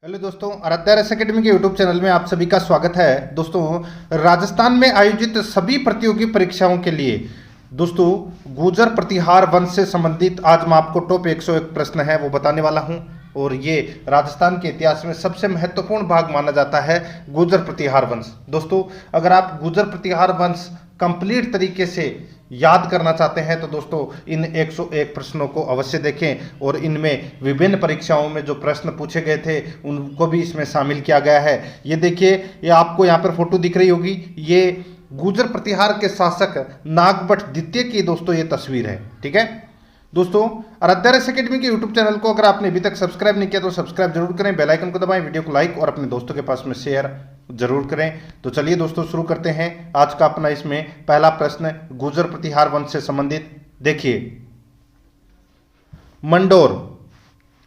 Hello दोस्तों, आराध्या रस academy के यूट्यूब चैनल में आप सभी का स्वागत है। दोस्तों, राजस्थान में आयोजित सभी प्रतियोगी परीक्षाओं के लिए दोस्तों गुर्जर प्रतिहार वंश से संबंधित आज मैं आपको टॉप 101 प्रश्न है वो बताने वाला हूं। और ये राजस्थान के इतिहास में सबसे महत्वपूर्ण भाग माना जाता है गुर्जर प्रतिहार वंश। दोस्तों, अगर आप गुर्जर प्रतिहार वंश कंप्लीट तरीके से याद करना चाहते हैं तो दोस्तों इन 101 प्रश्नों को अवश्य देखें। और इनमें विभिन्न परीक्षाओं में जो प्रश्न पूछे गए थे उनको भी इसमें शामिल किया गया है। ये देखिए, ये आपको यहाँ पर फोटो दिख रही होगी, ये गुर्जर प्रतिहार के शासक नागभट्ट द्वितीय की दोस्तों ये तस्वीर है। ठीक है दोस्तों, आराध्या रस अकेडमी के यूट्यूब चैनल को अगर आपने अभी तक सब्सक्राइब नहीं किया तो सब्सक्राइब जरूर करें, बेल आइकन को दबाएं, वीडियो को लाइक और अपने दोस्तों के पास में शेयर जरूर करें। तो चलिए दोस्तों शुरू करते हैं आज का अपना इसमें पहला प्रश्न गुर्जर प्रतिहार वंश से संबंधित। देखिए, मंडोर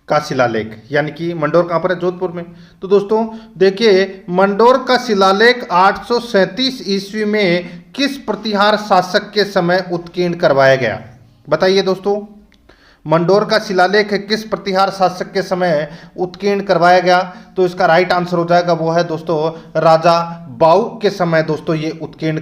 का शिलालेख, यानी कि मंडोर कहां पर है? जोधपुर में। तो दोस्तों देखिए, मंडोर का शिलालेख 837 ईस्वी में किस प्रतिहार शासक के समय उत्कीर्ण करवाया गया? बताइए दोस्तों, मंडोर का शिलालेख किस प्रतिहार शासक के समय उत्कीर्ण करवाया गया? तो इसका राइट आंसर हो जाएगा वो है दोस्तों राजा बाउक के समय दोस्तों ये उत्कीर्ण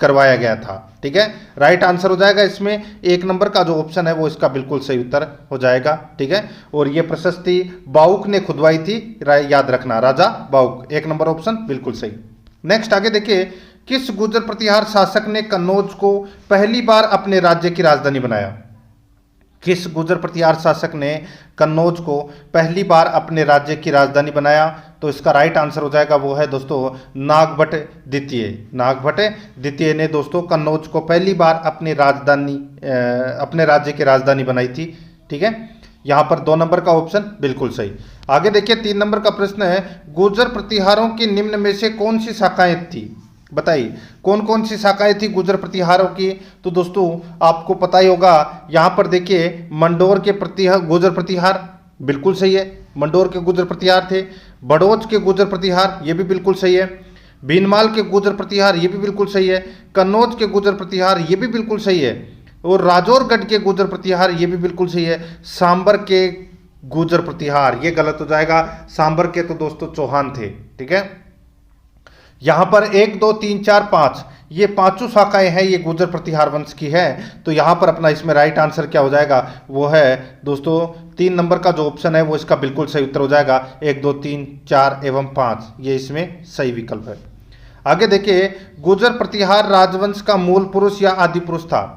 करवाया गया था। ठीक है, राइट आंसर हो जाएगा इसमें एक नंबर का जो ऑप्शन है वो इसका बिल्कुल सही उत्तर हो जाएगा। ठीक है, और ये प्रशस्ति बाउक ने खुदवाई थी, याद रखना, राजा बाउक, एक नंबर ऑप्शन बिल्कुल सही। नेक्स्ट आगे देखिए, किस गुर्जर प्रतिहार शासक ने कन्नौज को पहली बार अपने राज्य की राजधानी बनाया? किस गुर्जर प्रतिहार शासक ने कन्नौज को पहली बार अपने राज्य की राजधानी बनाया? तो इसका राइट आंसर हो जाएगा वो है दोस्तों नागभट्ट द्वितीय। नागभट्ट द्वितीय ने दोस्तों कन्नौज को पहली बार अपनी राजधानी अपने राज्य की राजधानी बनाई थी। ठीक है, यहाँ पर 2 नंबर का ऑप्शन बिल्कुल सही। आगे देखिए, 3 नंबर का प्रश्न है, गुर्जर प्रतिहारों की निम्न में से कौन सी शाखाएं थी? बताइए कौन कौन सी शाखाएं थी गुर्जर प्रतिहारों की? तो दोस्तों आपको पता ही होगा, यहाँ पर देखिए मंडोर के गुर्जर प्रतिहार बिल्कुल सही है, मंडोर के गुर्जर प्रतिहार थे। बड़ौच के गुर्जर प्रतिहार ये भी बिल्कुल सही है। भीनमाल के गुर्जर प्रतिहार ये भी बिल्कुल सही है। कन्नौज के गुर्जर प्रतिहार ये भी बिल्कुल सही है। और राजौरगढ़ के गुर्जर प्रतिहार ये भी बिल्कुल सही है। सांबर के गुर्जर प्रतिहार ये गलत हो जाएगा, सांबर के तो दोस्तों चौहान थे। ठीक है, यहां पर 1 2 3 4 5 ये पांचों शाखाएं हैं, ये गुर्जर प्रतिहार वंश की है। तो यहां पर अपना इसमें राइट आंसर क्या हो जाएगा? वो है दोस्तों 3 नंबर का जो ऑप्शन है वो इसका बिल्कुल सही उत्तर हो जाएगा। 1 2 3 4 एवं 5 ये इसमें सही विकल्प है। आगे देखिए, गुर्जर प्रतिहार राजवंश का मूल पुरुष या आदि पुरुष था?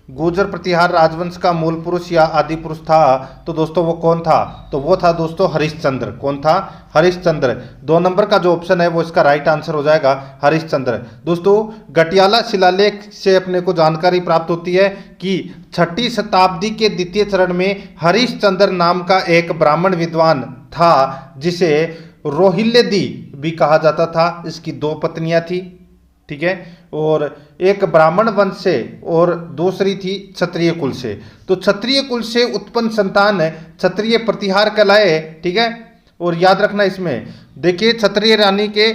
गुर्जर प्रतिहार राजवंश का मूल पुरुष या आदि पुरुष था तो दोस्तों वो कौन था? तो वो था दोस्तों हरिश्चंद्र। कौन था? हरिश्चंद्र। 2 नंबर का जो ऑप्शन है वो इसका राइट आंसर हो जाएगा हरिश्चंद्र। दोस्तों गटियाला शिलालेख से अपने को जानकारी प्राप्त होती है कि 6ठी शताब्दी के द्वितीय चरण में हरिश्चंद्र नाम का एक ब्राह्मण विद्वान था जिसे रोहिल्यदी भी कहा जाता था। इसकी 2 पत्नियां थी। ठीक है, और एक ब्राह्मण वंश से और दूसरी थी क्षत्रिय कुल से। तो क्षत्रिय कुल से उत्पन्न संतान क्षत्रिय प्रतिहार कहलाए। ठीक है, और याद रखना इसमें देखिए क्षत्रिय रानी के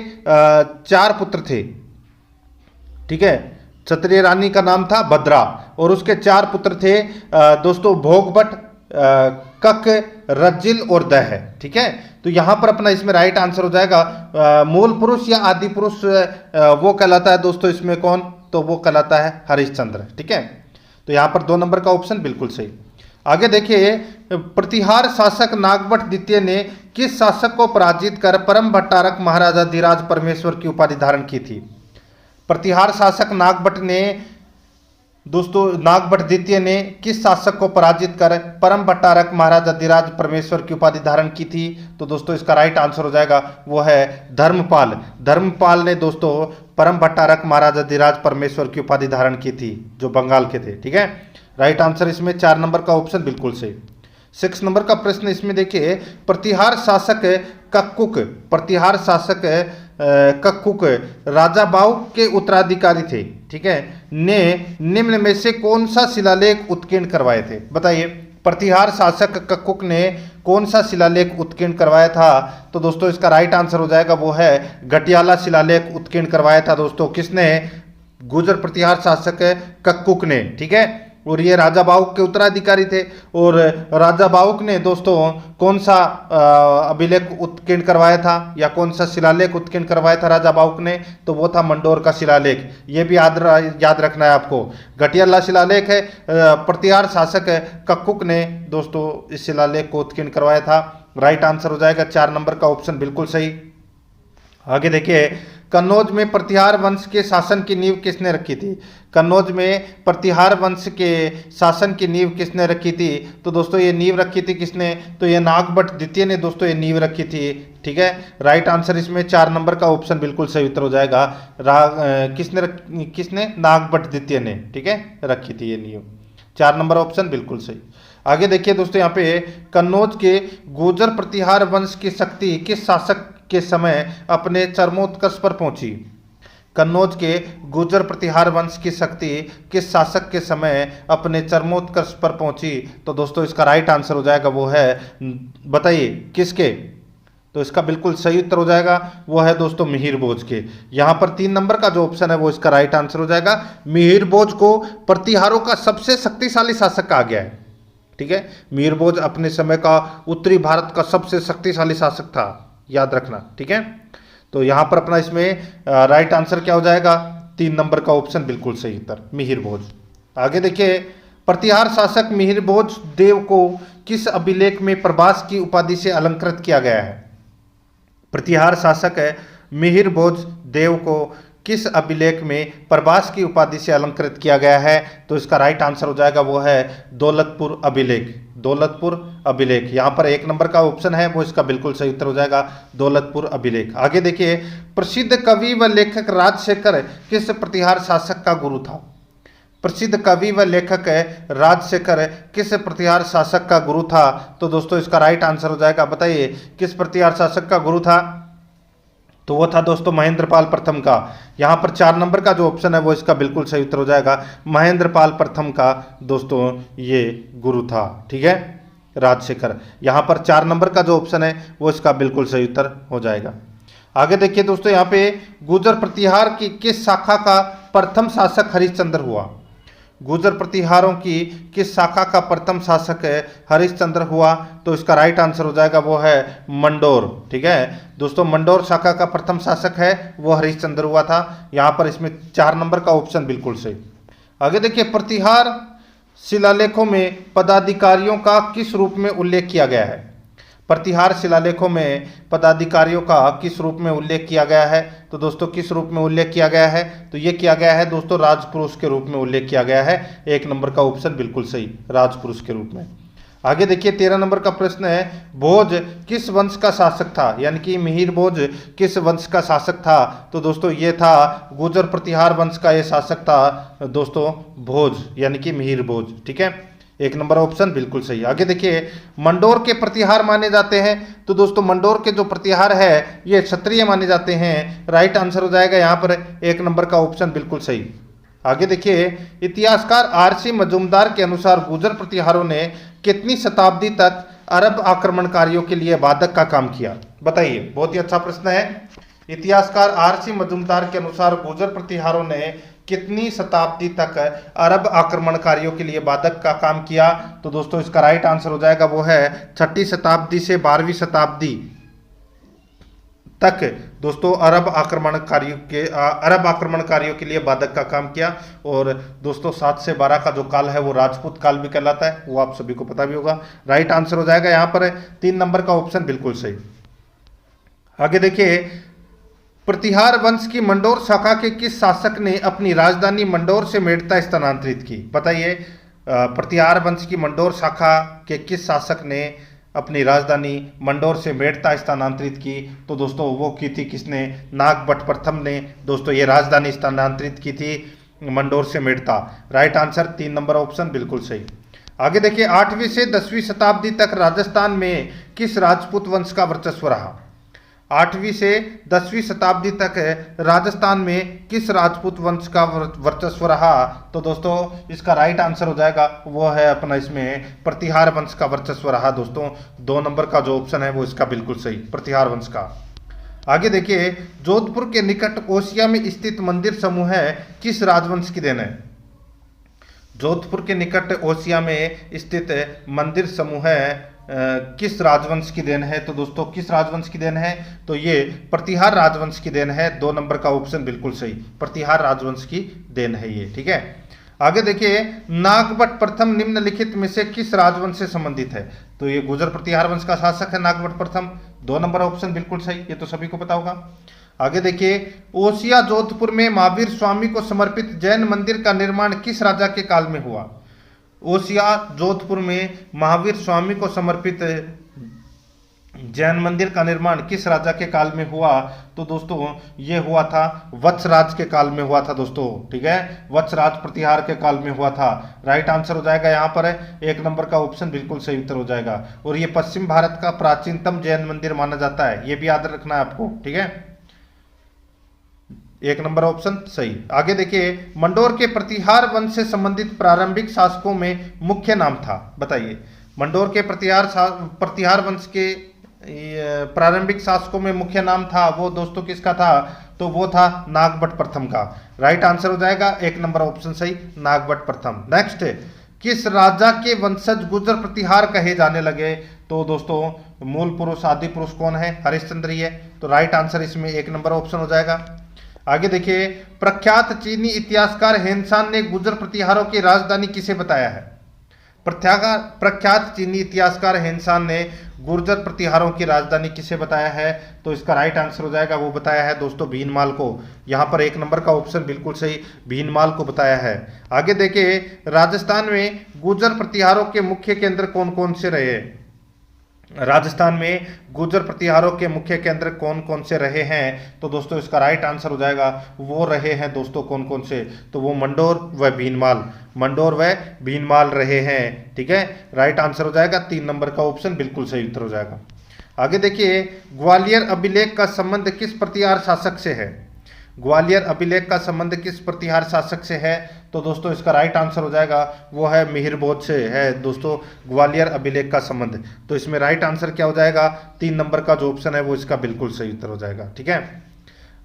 4 पुत्र थे। ठीक है, क्षत्रिय रानी का नाम था भद्रा और उसके 4 पुत्र थे दोस्तों भोगभट, कक, रज्जिल और दह। ठीक है, तो यहां पर अपना इसमें राइट आंसर हो जाएगा मूल पुरुष या आदि पुरुष वो कहलाता है दोस्तों इसमें कौन? तो वो कहलाता है हरिश्चंद्र। ठीक है, तो यहां पर 2 नंबर का ऑप्शन बिल्कुल सही। आगे देखिए, प्रतिहार शासक नागभट्ट द्वितीय ने किस शासक को पराजित कर परम भट्टारक महाराजा धीराज परमेश्वर की उपाधि धारण की थी? प्रतिहार शासक नागभट्ट ने दोस्तों नागभट्ट द्वितीय ने किस शासक को पराजित कर परम भट्टारक महाराजा धीराज परमेश्वर की उपाधि धारण की थी? तो दोस्तों इसका राइट आंसर हो जाएगा वो है धर्मपाल। धर्मपाल ने दोस्तों परम भट्टारक महाराजा धीराज परमेश्वर की उपाधि धारण की थी जो बंगाल के थे। ठीक है, राइट आंसर इसमें 4 नंबर का ऑप्शन बिल्कुल सही। 6 नंबर का प्रश्न इसमें देखिए, प्रतिहार शासक कक्कुक, प्रतिहार शासक कक्कुक राजा बाउक के उत्तराधिकारी थे। ठीक है, ने निम्न में से कौन सा शिलालेख उत्कीर्ण करवाए थे? बताइए, प्रतिहार शासक कक्कुक ने कौन सा शिलालेख उत्कीर्ण करवाया था? तो दोस्तों इसका राइट आंसर हो जाएगा वो है गटियाला शिलालेख उत्कीर्ण करवाया था दोस्तों। किसने? गुर्जर प्रतिहार शासक कक्कुक ने। ठीक है, और ये राजा बाहुक के उत्तराधिकारी थे। और राजा बाहुक ने दोस्तों कौन सा अभिलेख उत्कीर्ण करवाया था या कौन सा शिलालेख उत्कीर्ण करवाया था राजा बाहुक ने? तो वो था मंडोर का शिलालेख। ये भी याद रखना है आपको। घटियाला शिलालेख है, प्रतिहार शासक है कक्कुक ने दोस्तों इस शिलालेख को उत्कीर्ण करवाया था। राइट आंसर हो जाएगा 4 नंबर का ऑप्शन बिल्कुल सही। आगे देखिए, कन्नौज में प्रतिहार वंश के शासन की नींव किसने रखी थी? कन्नौज में प्रतिहार वंश के शासन की नींव किसने रखी थी? तो दोस्तों ये नींव रखी थी किसने? तो ये नागभट्ट द्वितीय ने दोस्तों ये नींव रखी थी। ठीक है, राइट आंसर इसमें 4 नंबर का ऑप्शन बिल्कुल सही उत्तर हो जाएगा। किसने? नागभट्ट द्वितीय ने, ठीक है, रखी थी ये नींव। 4 नंबर ऑप्शन बिल्कुल सही। आगे देखिए दोस्तों, यहाँ पे कन्नौज के गुर्जर प्रतिहार वंश की शक्ति किस शासक के समय अपने चरमोत्कर्ष पर पहुंची? कन्नौज के गुर्जर प्रतिहार वंश की शक्ति किस शासक के समय अपने चरमोत्कर्ष पर पहुंची? तो दोस्तों इसका राइट आंसर हो जाएगा वो है, बताइए किसके? तो इसका बिल्कुल सही उत्तर हो जाएगा वो है दोस्तों मिहिर भोज के। यहाँ पर 3 नंबर का जो ऑप्शन है वो इसका राइट आंसर हो जाएगा। मिहिर भोज को प्रतिहारों का सबसे शक्तिशाली शासक कहा गया है। ठीक है, मिहिर भोज अपने समय का उत्तरी भारत का सबसे शक्तिशाली शासक था, याद रखना। ठीक है, तो यहां पर अपना इसमें राइट आंसर क्या हो जाएगा? 3 नंबर का ऑप्शन बिल्कुल सही उत्तर, मिहिर भोज। आगे देखिए, प्रतिहार शासक मिहिर भोज देव को किस अभिलेख में प्रभास की उपाधि से अलंकृत किया गया है? प्रतिहार शासक है मिहिर भोज देव को किस अभिलेख में प्रभास की उपाधि से अलंकृत किया गया है? तो इसका राइट आंसर हो जाएगा वो है दौलतपुर अभिलेख। दौलतपुर अभिलेख, यहाँ पर 1 नंबर का ऑप्शन है वो इसका बिल्कुल सही उत्तर हो जाएगा, दौलतपुर अभिलेख। आगे देखिए, प्रसिद्ध कवि व लेखक राजशेखर किस प्रतिहार शासक का गुरु था? प्रसिद्ध कवि व लेखक राजशेखर किस प्रतिहार शासक का गुरु था? तो दोस्तों इसका राइट आंसर हो जाएगा, बताइए किस प्रतिहार शासक का गुरु था? तो वो था दोस्तों महेंद्रपाल प्रथम का। यहाँ पर 4 नंबर का जो ऑप्शन है वो इसका बिल्कुल सही उत्तर हो जाएगा, महेंद्रपाल प्रथम का दोस्तों ये गुरु था। ठीक है, राजशेखर। यहाँ पर 4 नंबर का जो ऑप्शन है वो इसका बिल्कुल सही उत्तर हो जाएगा। आगे देखिए दोस्तों, यहाँ पे गुर्जर प्रतिहार की किस शाखा का प्रथम शासक हरिश्चंद्र हुआ? गुर्जर प्रतिहारों की किस शाखा का प्रथम शासक है हरिश्चंद्र हुआ? तो इसका राइट आंसर हो जाएगा वो है मंडोर। ठीक है दोस्तों, मंडोर शाखा का प्रथम शासक है वो हरिश्चंद्र हुआ था। यहाँ पर इसमें 4 नंबर का ऑप्शन बिल्कुल सही। आगे देखिए, प्रतिहार शिलालेखों में पदाधिकारियों का किस रूप में उल्लेख किया गया है? प्रतिहार शिलालेखों में पदाधिकारियों का किस रूप में उल्लेख किया गया है? तो दोस्तों किस रूप में उल्लेख किया गया है? तो ये किया गया है दोस्तों राजपुरुष के रूप में उल्लेख किया गया है। 1 नंबर का ऑप्शन बिल्कुल सही, राजपुरुष के रूप में। आगे देखिए, 13 नंबर का प्रश्न है, भोज किस वंश का शासक था? यानी कि मिहिर भोज किस वंश का शासक था? तो दोस्तों ये था गुर्जर प्रतिहार वंश का ये शासक था दोस्तों भोज, यानी कि मिहिर भोज। ठीक है, 1 नंबर ऑप्शन बिल्कुल सही। आगे देखिए, मंडोर के प्रतिहार माने जाते हैं। तो दोस्तों मंडोर के जो प्रतिहार है ये क्षत्रिय माने जाते हैं। राइट आंसर हो जाएगा यहाँ पर 1 नंबर का ऑप्शन बिल्कुल सही। आगे देखिए, इतिहासकार आरसी मजूमदार के अनुसार गुर्जर प्रतिहारों ने कितनी शताब्दी तक अरब आक्रमणकारियों के लिए बाधक का काम किया? बताइए, बहुत ही अच्छा प्रश्न है। इतिहासकार आरसी मजूमदार के अनुसार गुर्जर प्रतिहारों ने कितनी शताब्दी तक अरब आक्रमणकारियों के लिए बाधक का काम किया? तो दोस्तों इसका राइट आंसर हो जाएगा वो है 6ठी शताब्दी से 12वीं शताब्दी तक दोस्तों अरब आक्रमणकारियों के लिए बाधक का काम किया। और दोस्तों 7 से 12 का जो काल है वो राजपूत काल भी कहलाता है, वो आप सभी को पता भी होगा। राइट आंसर हो जाएगा यहाँ पर 3 नंबर का ऑप्शन बिल्कुल सही। आगे देखिए, प्रतिहार वंश की मंडोर शाखा के किस शासक ने अपनी राजधानी मंडोर से मेड़ता स्थानांतरित की? बताइए, प्रतिहार वंश की मंडोर शाखा के किस शासक ने अपनी राजधानी मंडोर से मेड़ता स्थानांतरित की? तो दोस्तों वो की थी किसने? नागभट्ट प्रथम ने दोस्तों ये राजधानी स्थानांतरित की थी मंडोर से Merta. Right answer 3 number option बिल्कुल सही। आगे देखिए, 8वीं से 10वीं शताब्दी तक राजस्थान में किस राजपूत वंश का वर्चस्व रहा? 8वीं से 10वीं शताब्दी तक राजस्थान में किस राजपूत वंश का वर्चस्व रहा? तो दोस्तों इसका राइट आंसर हो जाएगा वो है अपना इसमें प्रतिहार वंश का वर्चस्व रहा दोस्तों। 2 नंबर का जो ऑप्शन है वो इसका बिल्कुल सही, प्रतिहार वंश का। आगे देखिए, जोधपुर के निकट ओसिया में स्थित मंदिर समूह है किस राजवंश की देन है? जोधपुर के निकट ओसिया में स्थित मंदिर समूह किस राजवंश की देन है? तो दोस्तों किस राजवंश की देन है? तो ये प्रतिहार राजवंश की देन है। 2 नंबर का ऑप्शन बिल्कुल सही, प्रतिहार राजवंश की देन है ये। ठीक है, आगे देखिए, नागभट्ट प्रथम निम्नलिखित में से किस राजवंश से संबंधित है? तो ये गुर्जर प्रतिहार वंश का शासक है नागभट्ट प्रथम। 2 नंबर ऑप्शन बिल्कुल सही, ये तो सभी को पता होगा। आगे देखिए, ओसिया जोधपुर में महावीर स्वामी को समर्पित जैन मंदिर का निर्माण किस राजा के काल में हुआ? ओसिया जोधपुर में महावीर स्वामी को समर्पित जैन मंदिर का निर्माण किस राजा के काल में हुआ? तो दोस्तों ये हुआ था वत्सराज के काल में हुआ था दोस्तों। ठीक है, वत्सराज प्रतिहार के काल में हुआ था। राइट आंसर हो जाएगा यहाँ पर 1 नंबर का ऑप्शन बिल्कुल सही उत्तर हो जाएगा। और ये पश्चिम भारत का प्राचीनतम जैन मंदिर माना जाता है, ये भी याद रखना है आपको। ठीक है, 1 नंबर ऑप्शन सही। आगे देखिए, मंडोर के प्रतिहार वंश से संबंधित प्रारंभिक शासकों में मुख्य नाम था, बताइए। मंडोर के प्रतिहार वंश के प्रारंभिक शासकों में मुख्य नाम था वो दोस्तों किसका था? तो वो था नागभट्ट प्रथम का। राइट आंसर हो जाएगा 1 नंबर ऑप्शन सही, नागभट्ट प्रथम। नेक्स्ट, किस राजा के वंशज गुर्जर प्रतिहार कहे जाने लगे? तो दोस्तों मूल पुरुष आदि पुरुष कौन है? हरिश्चंद्र ही है। तो राइट आंसर इसमें 1 नंबर ऑप्शन हो जाएगा। आगे देखिए, प्रख्यात चीनी इतिहासकार हेनसान ने गुर्जर प्रतिहारों की राजधानी किसे बताया है? प्रख्यात चीनी इतिहासकार हेनसान ने गुर्जर प्रतिहारों की राजधानी किसे बताया है? तो इसका राइट आंसर हो जाएगा, वो बताया है दोस्तों भीनमाल को। यहाँ पर 1 नंबर का ऑप्शन बिल्कुल सही, भीनमाल को बताया है। आगे देखिए, राजस्थान में गुर्जर प्रतिहारों के मुख्य केंद्र कौन कौन से रहे? राजस्थान में गुर्जर प्रतिहारों के मुख्य केंद्र कौन कौन से रहे हैं? तो दोस्तों इसका राइट आंसर हो जाएगा, वो रहे हैं दोस्तों कौन कौन से? तो वो मंडोर व भीनमाल, मंडोर व भीनमाल रहे हैं। ठीक है, राइट आंसर हो जाएगा 3 नंबर का ऑप्शन बिल्कुल सही उत्तर हो जाएगा। आगे देखिए, ग्वालियर अभिलेख का संबंध किस प्रतिहार शासक से है? ग्वालियर अभिलेख का संबंध किस प्रतिहार शासक से है? तो दोस्तों इसका राइट आंसर हो जाएगा, वो है मिहिर भोज से है दोस्तों ग्वालियर अभिलेख का संबंध। तो इसमें राइट आंसर क्या हो जाएगा? 3 नंबर का जो ऑप्शन है वो इसका बिल्कुल सही उत्तर हो जाएगा। ठीक है,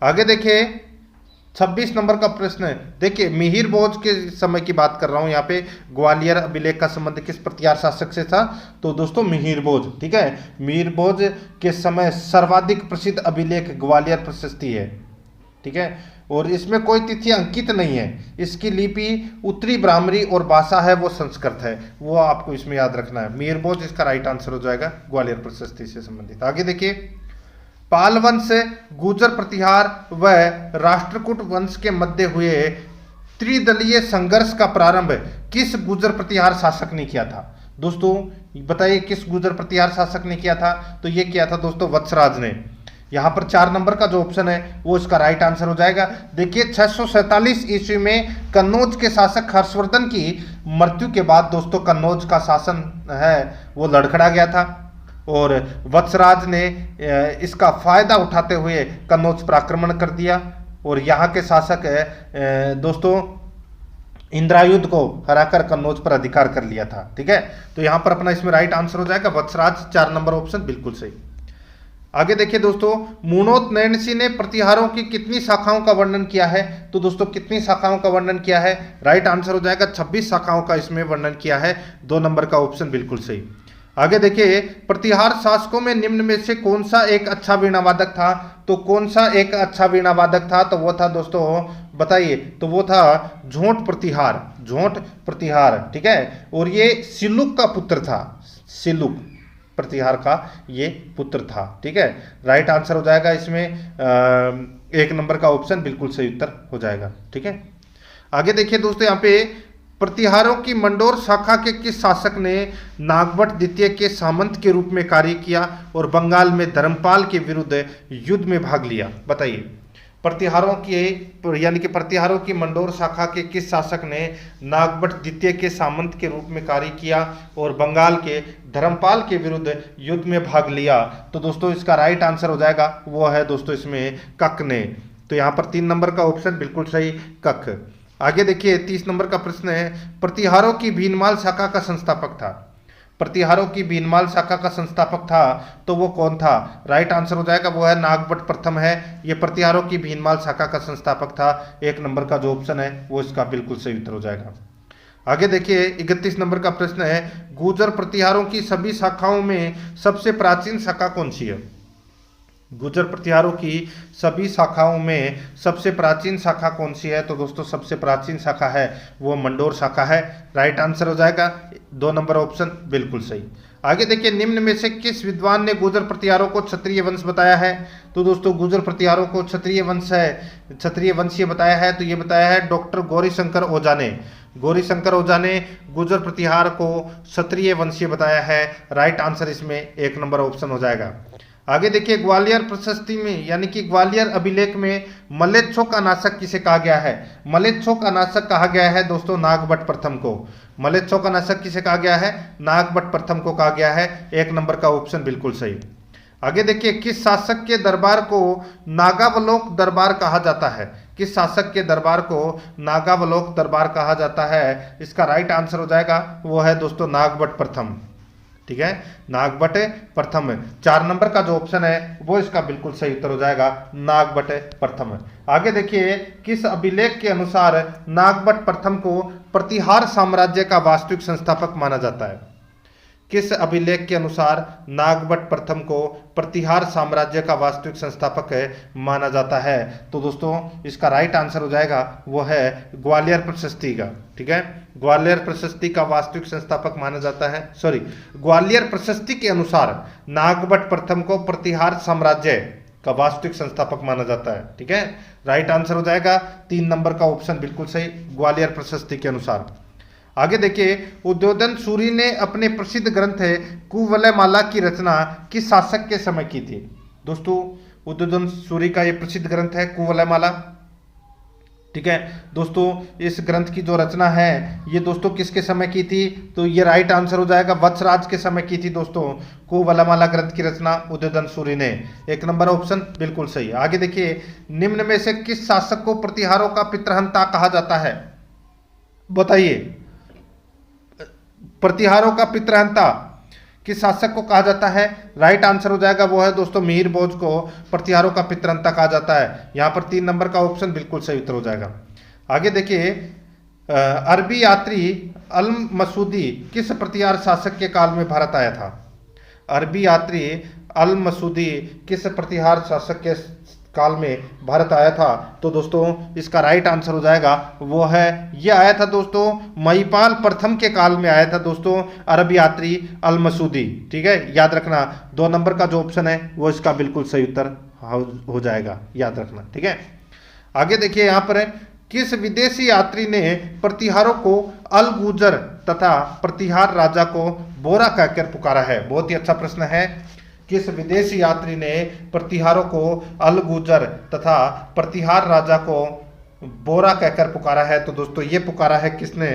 आगे देखिए 26 नंबर का प्रश्न है। देखिए मिहिर भोज के समय की बात कर रहा हूं, यहाँ पे ग्वालियर अभिलेख का संबंध किस प्रतिहार शासक से था? तो दोस्तों मिहिर भोज। ठीक है, मिहिर भोज के समय सर्वाधिक प्रसिद्ध अभिलेख ग्वालियर प्रशस्ति है। ठीक है, और इसमें कोई तिथि अंकित नहीं है। इसकी लिपि उत्तरी ब्राह्मणी और भाषा है वो संस्कृत है, वो आपको इसमें याद रखना है। मिहिर भोज इसका राइट आंसर हो जाएगा ग्वालियर प्रशस्ति से संबंधित। आगे देखिए, पाल वंश, गुर्जर प्रतिहार व राष्ट्रकूट वंश के मध्य हुए त्रिदलीय संघर्ष का प्रारंभ किस गुर्जर प्रतिहार शासक ने किया था? दोस्तों बताइए किस गुर्जर प्रतिहार शासक ने किया था? तो ये किया था दोस्तों वत्सराज ने। यहाँ पर 4 नंबर का जो ऑप्शन है वो इसका राइट आंसर हो जाएगा। देखिए 647 ईस्वी में कन्नौज के शासक हर्षवर्धन की मृत्यु के बाद दोस्तों कन्नौज का शासन है वो लड़खड़ा गया था, और वत्सराज ने इसका फायदा उठाते हुए कन्नौज पर आक्रमण कर दिया, और यहाँ के शासक दोस्तों इंद्रायुध को हराकर कन्नौज पर अधिकार कर लिया था। ठीक है, तो यहाँ पर अपना इसमें राइट आंसर हो जाएगा वत्सराज, 4 नंबर ऑप्शन बिल्कुल सही। आगे देखिए दोस्तों, मुनोत नैणसी ने प्रतिहारों की कितनी शाखाओं का वर्णन किया है? तो दोस्तों कितनी शाखाओं का वर्णन किया है? राइट आंसर हो जाएगा 26 शाखाओं का इसमें वर्णन किया है, 2 नंबर का ऑप्शन बिल्कुल सही। आगे देखिए, प्रतिहार शासकों में निम्न में से कौन सा एक अच्छा वीणावादक था? तो कौन सा एक अच्छा वीणावादक था? तो वो था दोस्तों बताइए, तो वो था झोंट प्रतिहार, झोंट प्रतिहार। ठीक है, और ये सिलुक का पुत्र था, सिलुक प्रतिहार का ये पुत्र था। ठीक है, राइट आंसर हो जाएगा इसमें 1 नंबर का ऑप्शन बिल्कुल सही उत्तर हो जाएगा। ठीक है, आगे देखिए दोस्तों, यहाँ पे प्रतिहारों की मंडोर शाखा के किस शासक ने नागभट्ट द्वितीय के सामंत के रूप में कार्य किया और बंगाल में धर्मपाल के विरुद्ध युद्ध में भाग लिया? बताइए, प्रतिहारों की यानी कि प्रतिहारों की मंडोर शाखा के किस शासक ने नागभट्ट द्वितीय के सामंत के रूप में कार्य किया और बंगाल के धर्मपाल के विरुद्ध युद्ध में भाग लिया? तो दोस्तों इसका राइट आंसर हो जाएगा, वो है दोस्तों इसमें कक ने। तो यहाँ पर 3 नंबर का ऑप्शन बिल्कुल सही, कक। आगे देखिए 30 नंबर का प्रश्न है, प्रतिहारों की भीनमाल शाखा का संस्थापक था। प्रतिहारों की भीनमाल शाखा का संस्थापक था तो वो कौन था? राइट आंसर हो जाएगा, वो है नागभट्ट प्रथम है, ये प्रतिहारों की भीनमाल शाखा का संस्थापक था। 1 नंबर का जो ऑप्शन है वो इसका बिल्कुल सही उत्तर हो जाएगा। आगे देखिए 31 नंबर का प्रश्न है, गुर्जर प्रतिहारों की सभी शाखाओं में सबसे प्राचीन शाखा कौन सी है? गुर्जर प्रतिहारों की सभी शाखाओं में सबसे प्राचीन शाखा कौन सी है? तो दोस्तों सबसे प्राचीन शाखा है वो मंडोर शाखा है। राइट आंसर हो जाएगा 2 नंबर ऑप्शन बिल्कुल सही। आगे देखिए, निम्न में से किस विद्वान ने गुर्जर प्रतिहारों को क्षत्रिय वंश बताया है? तो दोस्तों गुर्जर प्रतिहारों को क्षत्रिय वंशीय बताया है, तो ये बताया है डॉक्टर गौरीशंकर ओझा ने। गौरीशंकर ओझा ने गुर्जर प्रतिहार को क्षत्रिय वंशीय बताया है। राइट आंसर इसमें 1 नंबर ऑप्शन हो जाएगा। आगे देखिए, ग्वालियर प्रशस्ति में यानी कि ग्वालियर अभिलेख में मलेच्छोक अनाशक किसे कहा गया है? मलेच्छोक अनाशक कहा गया है दोस्तों नागभट्ट प्रथम को। मलेच्छोक अनाशक किसे कहा गया है? नागभट्ट प्रथम को कहा गया है। 1 नंबर का ऑप्शन बिल्कुल सही। आगे देखिए, किस शासक के दरबार को नागावलोक दरबार कहा जाता है? किस शासक के दरबार को नागावलोक दरबार कहा जाता है? इसका राइट आंसर हो जाएगा वो है दोस्तों नागभट्ट प्रथम। ठीक है, नागभट्ट प्रथम। 4 नंबर का जो ऑप्शन है वो इसका बिल्कुल सही उत्तर हो जाएगा, नागभट्ट प्रथम। आगे देखिए, किस अभिलेख के अनुसार नागभट्ट प्रथम को प्रतिहार साम्राज्य का वास्तविक संस्थापक माना जाता है? किस अभिलेख के अनुसार नागभट्ट प्रथम को प्रतिहार साम्राज्य का वास्तविक संस्थापक माना जाता है? तो दोस्तों इसका राइट आंसर हो जाएगा वो है ग्वालियर प्रशस्ति का। ठीक है, ग्वालियर प्रशस्ति का वास्तविक संस्थापक माना जाता है, ग्वालियर प्रशस्ति के अनुसार नागभट्ट प्रथम को प्रतिहार साम्राज्य का वास्तविक संस्थापक माना जाता है। ठीक है, राइट आंसर हो जाएगा 3 नंबर का ऑप्शन बिल्कुल सही, ग्वालियर प्रशस्ति के अनुसार। आगे देखिए, उद्योधन सूरी ने अपने प्रसिद्ध ग्रंथ कुवलयमाला की रचना किस शासक के समय की थी? दोस्तों उद्योधन सूरी का ये प्रसिद्ध ग्रंथ है कुवलयमाला। ठीक है दोस्तों, इस ग्रंथ की जो रचना है ये दोस्तों किसके समय की थी? तो ये राइट आंसर हो जाएगा वत्सराज के समय की थी दोस्तों, कुवलयमाला ग्रंथ की रचना उद्योधन सूरी ने। 1 नंबर ऑप्शन बिल्कुल सही। आगे देखिए, निम्न में से किस शासक को प्रतिहारों का पितृहंता कहा जाता है? बताइए, प्रतिहारों का पितृहंता किस शासक को कहा जाता है? राइट आंसर हो जाएगा वो है दोस्तों मिहिर भोज को प्रतिहारों का पितृहंता कहा जाता है। यहां पर 3 नंबर का ऑप्शन बिल्कुल सही उत्तर हो जाएगा। आगे देखिए, अरबी यात्री अल मसूदी किस प्रतिहार शासक के काल में भारत आया था? अरबी यात्री अल मसूदी किस प्रतिहार शासक के काल में भारत आया था? तो दोस्तों इसका राइट आंसर हो जाएगा वो है, ये आया था दोस्तों महिपाल प्रथम के काल में आया था दोस्तों अरब यात्री अल मसूदी। ठीक है, याद रखना 2 नंबर का जो ऑप्शन है वो इसका बिल्कुल सही उत्तर हो जाएगा, याद रखना। ठीक है, आगे देखिए यहाँ पर है, किस विदेशी यात्री ने प्रतिहारों को अल गुजर तथा प्रतिहार राजा को बोरा कहकर पुकारा है? बहुत ही अच्छा प्रश्न है। किस विदेशी यात्री ने प्रतिहारों को अल गुजर तथा प्रतिहार राजा को बोरा कहकर पुकारा है? तो दोस्तों ये पुकारा है किसने?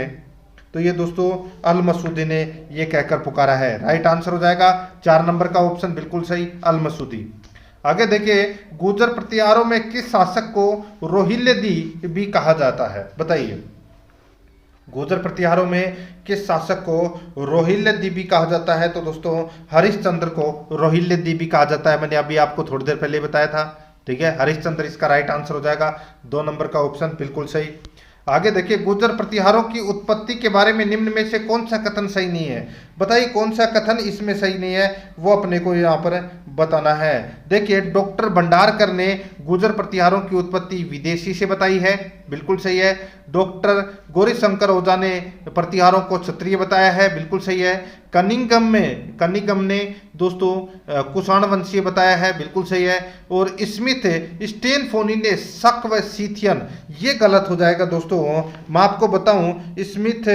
तो ये दोस्तों अल मसूदी ने ये कहकर पुकारा है। राइट आंसर हो जाएगा 4 नंबर का ऑप्शन बिल्कुल सही, अल मसूदी। आगे देखिए, गुर्जर प्रतिहारों में किस शासक को रोहिल्ले भी कहा जाता है? बताइए, गुर्जर प्रतिहारों में किस शासक को रोहिल्ले भी कहा जाता है? तो दोस्तों हरिश्चंद्र को रोहिल्ले भी कहा जाता है, मैंने अभी आपको थोड़ी देर पहले बताया था। ठीक है, हरिश्चंद्र इसका राइट आंसर हो जाएगा, 2 नंबर का ऑप्शन बिल्कुल सही। आगे देखिए, गुर्जर प्रतिहारों की उत्पत्ति के बारे में निम्न में से कौन सा कथन सही नहीं है? बताइए कौन सा कथन इसमें सही नहीं है, वो अपने को यहाँ पर बताना है। देखिए, डॉक्टर भंडारकर ने गुर्जर प्रतिहारों की उत्पत्ति विदेशी से बताई है, बिल्कुल सही है। डॉक्टर गौरीशंकर ओझा ने प्रतिहारों को क्षत्रिय बताया है, बिल्कुल सही है। कनिंगम ने दोस्तों कुषाण वंशीय बताया है, बिल्कुल सही है। और स्मिथ स्टेनफोनी ने शक व सीथियन, ये गलत हो जाएगा दोस्तों। मैं आपको बताऊं, स्मिथ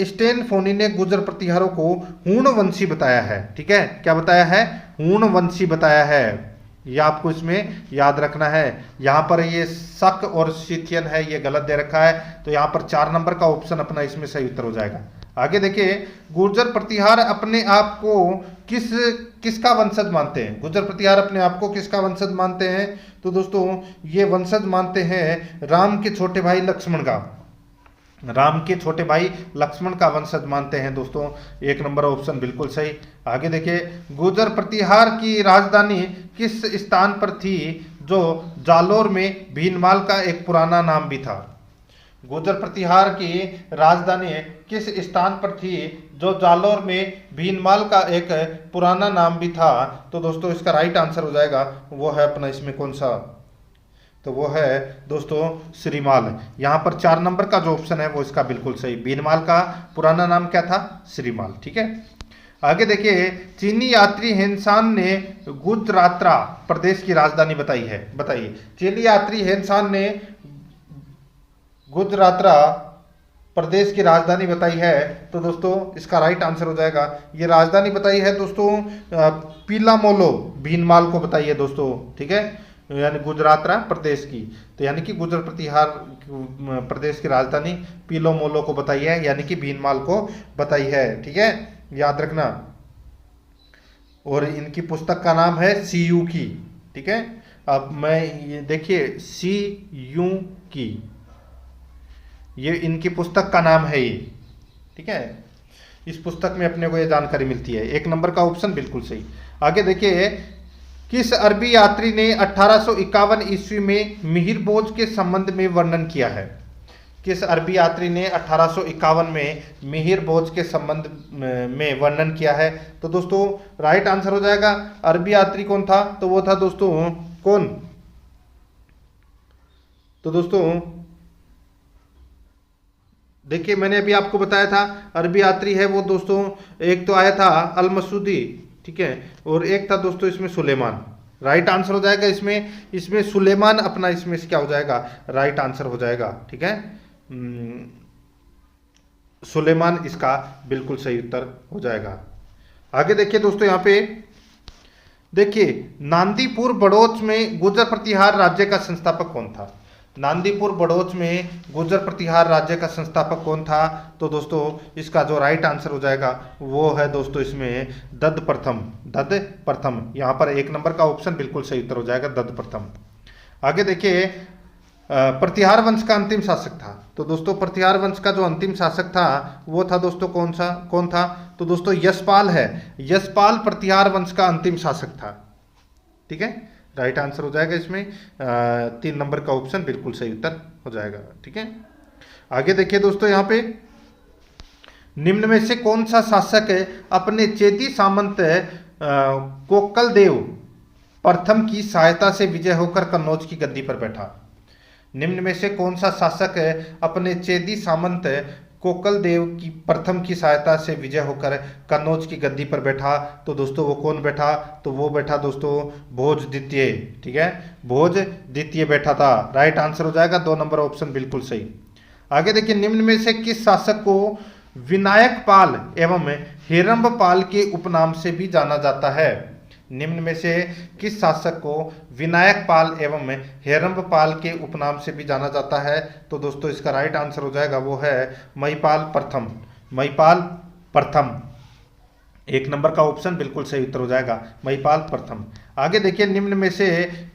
स्टेनफोनी ने गुर्जर प्रतिहारों को हूण वंशी बताया है। ठीक है, क्या बताया है? हूण वंशी बताया है, यह आपको इसमें याद रखना है। यहाँ पर ये शक और सीथियन है, ये गलत दे रखा है, तो यहाँ पर 4 नंबर का ऑप्शन अपना इसमें सही उत्तर हो जाएगा। आगे देखिए, गुर्जर प्रतिहार अपने आप को किसका वंशज मानते हैं? गुर्जर प्रतिहार अपने आप को किसका वंशज मानते हैं? तो दोस्तों ये वंशज मानते हैं राम के छोटे भाई लक्ष्मण का। राम के छोटे भाई लक्ष्मण का वंशज मानते हैं दोस्तों, 1 नंबर ऑप्शन बिल्कुल सही। आगे देखिए, गुर्जर प्रतिहार की राजधानी किस स्थान पर थी जो जालोर में भीनमाल का एक पुराना नाम भी था? गुर्जर प्रतिहार की राजधानी किस स्थान पर थी, जो जालौर में भीनमाल का एक पुराना नाम भी था? तो दोस्तों इसका राइट आंसर हो जाएगा वो है अपना इसमें कौन सा, तो वो है दोस्तों श्रीमाल। यहाँ पर 4 नंबर का जो ऑप्शन है वो इसका बिल्कुल सही, भीनमाल का पुराना नाम क्या था, श्रीमाल। ठीक है, आगे देखिए, चीनी यात्री हेनसान ने गुजरात्रा प्रदेश की राजधानी बताई है, बताइए। चीनी यात्री हेनसान ने गुजरात्रा प्रदेश की राजधानी बताई है, तो दोस्तों इसका राइट आंसर हो जाएगा, ये राजधानी बताई है दोस्तों पीलामोलो भीनमाल को बताई है दोस्तों। ठीक है, यानी गुजरात्रा प्रदेश की, तो यानी कि गुर्जर प्रतिहार प्रदेश की राजधानी पीलामोलो को बताई है, यानी कि भीनमाल को बताई है। ठीक है, याद रखना। और इनकी पुस्तक का नाम है सी यू की। ठीक है, अब मैं ये देखिए सी यू की, ये इनकी पुस्तक का नाम है ये। ठीक है, इस पुस्तक में अपने को ये जानकारी मिलती है। 1 नंबर का ऑप्शन बिल्कुल सही। आगे देखिए, किस अरबी यात्री ने 1851 ईस्वी में मिहिर भोज के संबंध में वर्णन किया है? किस अरबी यात्री ने 1851 में मिहिर भोज के संबंध में वर्णन किया है? तो दोस्तों राइट आंसर हो जाएगा, अरबी यात्री कौन था, तो वो था दोस्तों कौन, तो दोस्तों देखिए मैंने अभी आपको बताया था अरबी यात्री है वो दोस्तों, एक तो आया था अल मसूदी, ठीक है, और एक था दोस्तों इसमें सुलेमान। राइट आंसर हो जाएगा इसमें सुलेमान अपना इसमें क्या हो जाएगा, राइट आंसर हो जाएगा। ठीक है, सुलेमान इसका बिल्कुल सही उत्तर हो जाएगा। आगे देखिए दोस्तों, यहाँ पे देखिए नांदीपुर बड़ौच में गुर्जर प्रतिहार राज्य का संस्थापक कौन था? नांदीपुर बड़ौच में गुर्जर प्रतिहार राज्य का संस्थापक कौन था? तो दोस्तों इसका जो राइट आंसर हो जाएगा वो है दोस्तों इसमें दत्त प्रथम। यहाँ पर 1 नंबर का ऑप्शन बिल्कुल सही उत्तर हो जाएगा, दत्त प्रथम। आगे देखिए, प्रतिहार वंश का अंतिम शासक था, तो दोस्तों प्रतिहार वंश का जो अंतिम शासक था वो था दोस्तों कौन था? तो दोस्तों यशपाल है, यशपाल प्रतिहार वंश का अंतिम शासक था। ठीक है, राइट आंसर हो जाएगा इसमें 3 नंबर का ऑप्शन बिल्कुल सही उत्तर हो जाएगा। ठीक है, आगे देखिए दोस्तों, यहाँ पे निम्न में से कौन सा शासक अपने चेदी सामंत कोक्कल देव प्रथम की सहायता से विजय होकर कन्नौज की गद्दी पर बैठा? निम्न में से कौन सा शासक अपने चेदी सामंत कोक्कल देव की प्रथम की सहायता से विजय होकर कन्नौज की गद्दी पर बैठा? तो दोस्तों वो कौन बैठा? तो वो बैठा दोस्तों भोज द्वितीय। ठीक है, भोज द्वितीय बैठा था। राइट आंसर हो जाएगा 2 नंबर ऑप्शन बिल्कुल सही। आगे देखिए, निम्न में से किस शासक को विनायक पाल एवं हेरंब पाल के उपनाम से भी जाना जाता है? निम्न में से किस शासक को विनायक पाल एवं हेरंब पाल के उपनाम से भी जाना जाता है? तो दोस्तों इसका राइट आंसर हो जाएगा वो है महिपाल प्रथम। महिपाल प्रथम 1 नंबर का ऑप्शन बिल्कुल सही उत्तर हो जाएगा, महिपाल प्रथम। आगे देखिए, निम्न में से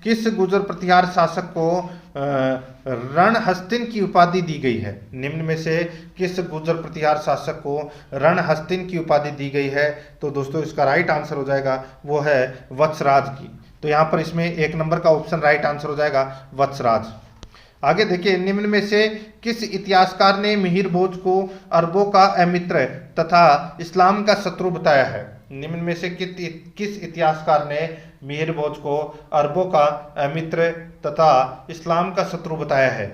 किस गुर्जर प्रतिहार शासक को रणहस्तिन की उपाधि दी गई है? निम्न में से किस गुर्जर प्रतिहार शासक को रणहस्तिन की उपाधि दी गई है? तो दोस्तों इसका राइट आंसर हो जाएगा वो है वत्सराज की। तो यहाँ पर इसमें 1 नंबर का ऑप्शन राइट आंसर हो जाएगा वत्सराज। आगे देखिए, निम्न में से किस इतिहासकार ने मिहिर भोज को अरबों का अमित्र तथा इस्लाम का शत्रु बताया है? निम्न में से किस इतिहासकार ने मिहिर भोज को अरबों का अमित्र तथा इस्लाम का शत्रु बताया है?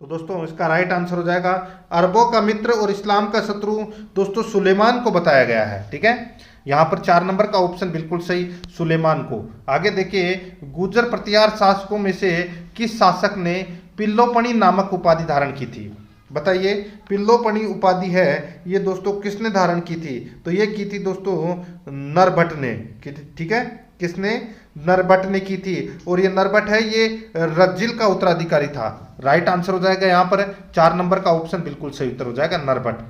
तो दोस्तों इसका राइट आंसर हो जाएगा अरबों का मित्र और इस्लाम का शत्रु दोस्तों सुलेमान को बताया गया है। ठीक है, यहाँ पर 4 नंबर का ऑप्शन बिल्कुल सही, सुलेमान को। आगे देखिए, गुर्जर प्रतिहार शासकों में से किस शासक ने पिल्लोपणी नामक उपाधि धारण की थी? बताइए, पिल्लोपणी उपाधि है ये दोस्तों किसने धारण की थी? तो ये की थी दोस्तों नरभट्ट ने। ठीक है, किसने? नरभट्ट ने की थी। और ये नरभट्ट है ये रज्जिल का उत्तराधिकारी था। राइट आंसर हो जाएगा यहाँ पर 4 नंबर का ऑप्शन बिल्कुल सही उत्तर हो जाएगा, नरभट्ट।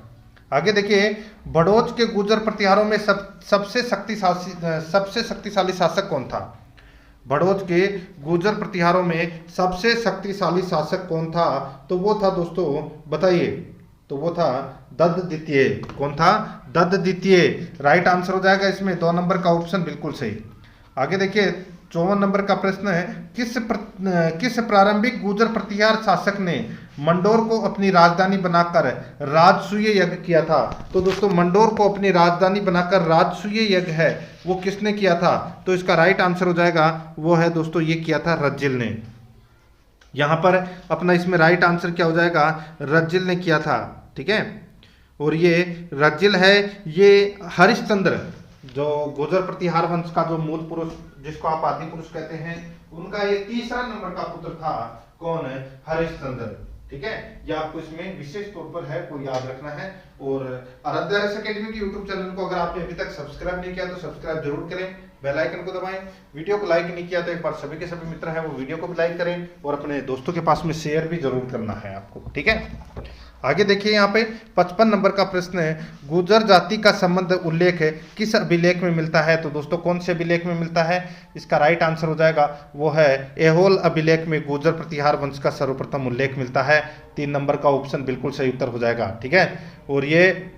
आगे देखिए, बड़ौच के गुर्जर प्रतिहारों में सबसे शक्तिशाली शासक कौन था? बड़ौच के गुर्जर प्रतिहारों में सबसे शक्तिशाली शासक कौन था? तो वो था दोस्तों, बताइए, तो वो था दत्त द्वितीय। कौन था? दत्त द्वितीय। राइट आंसर हो जाएगा इसमें 2 नंबर का ऑप्शन बिल्कुल सही। आगे देखिए, 54 नंबर का प्रश्न है, किस प्रारंभिक गुर्जर प्रतिहार शासक ने मंडोर को अपनी राजधानी बनाकर राजसूय यज्ञ किया था? तो दोस्तों मंडोर को अपनी राजधानी बनाकर राजसूय यज्ञ है वो किसने किया था? तो इसका राइट आंसर हो जाएगा वो है दोस्तों, ये किया था रज्जिल ने। यहां पर अपना इसमें राइट आंसर क्या हो जाएगा? रज्जिल ने किया था। ठीक है, और ये रज्जिल है, ये हरिश्चंद्र जो गुर्जर प्रतिहार वंश का जो मूल पुरुष जिसको आप आदि पुरुष कहते हैं, उनका ये तीसरा नंबर का पुत्र था। कौन है? हरिश्चंद्र। ठीक है, ये आपको इसमें विशेष तौर पर है को याद रखना है। और आराध्या रस एकेडमी के यूट्यूब चैनल को अगर आपने अभी तक सब्सक्राइब नहीं किया तो सब्सक्राइब जरूर करें, बेल आइकन को दबाएं। वीडियो को लाइक नहीं किया तो एक बार सभी के सभी मित्र हैं वो वीडियो को भी लाइक करें और अपने दोस्तों के पास में शेयर भी जरूर करना है आपको। ठीक है, आगे देखिए यहाँ पे 55 नंबर का प्रश्न है, गुर्जर जाति का संबंध उल्लेख है किस अभिलेख में मिलता है? तो दोस्तों कौन से अभिलेख में मिलता है? इसका राइट आंसर हो जाएगा वो है ऐहोल अभिलेख में गुर्जर प्रतिहार वंश का सर्वप्रथम उल्लेख मिलता है। 3 नंबर का ऑप्शन बिल्कुल सही उत्तर हो जाएगा। ठीक है, और ये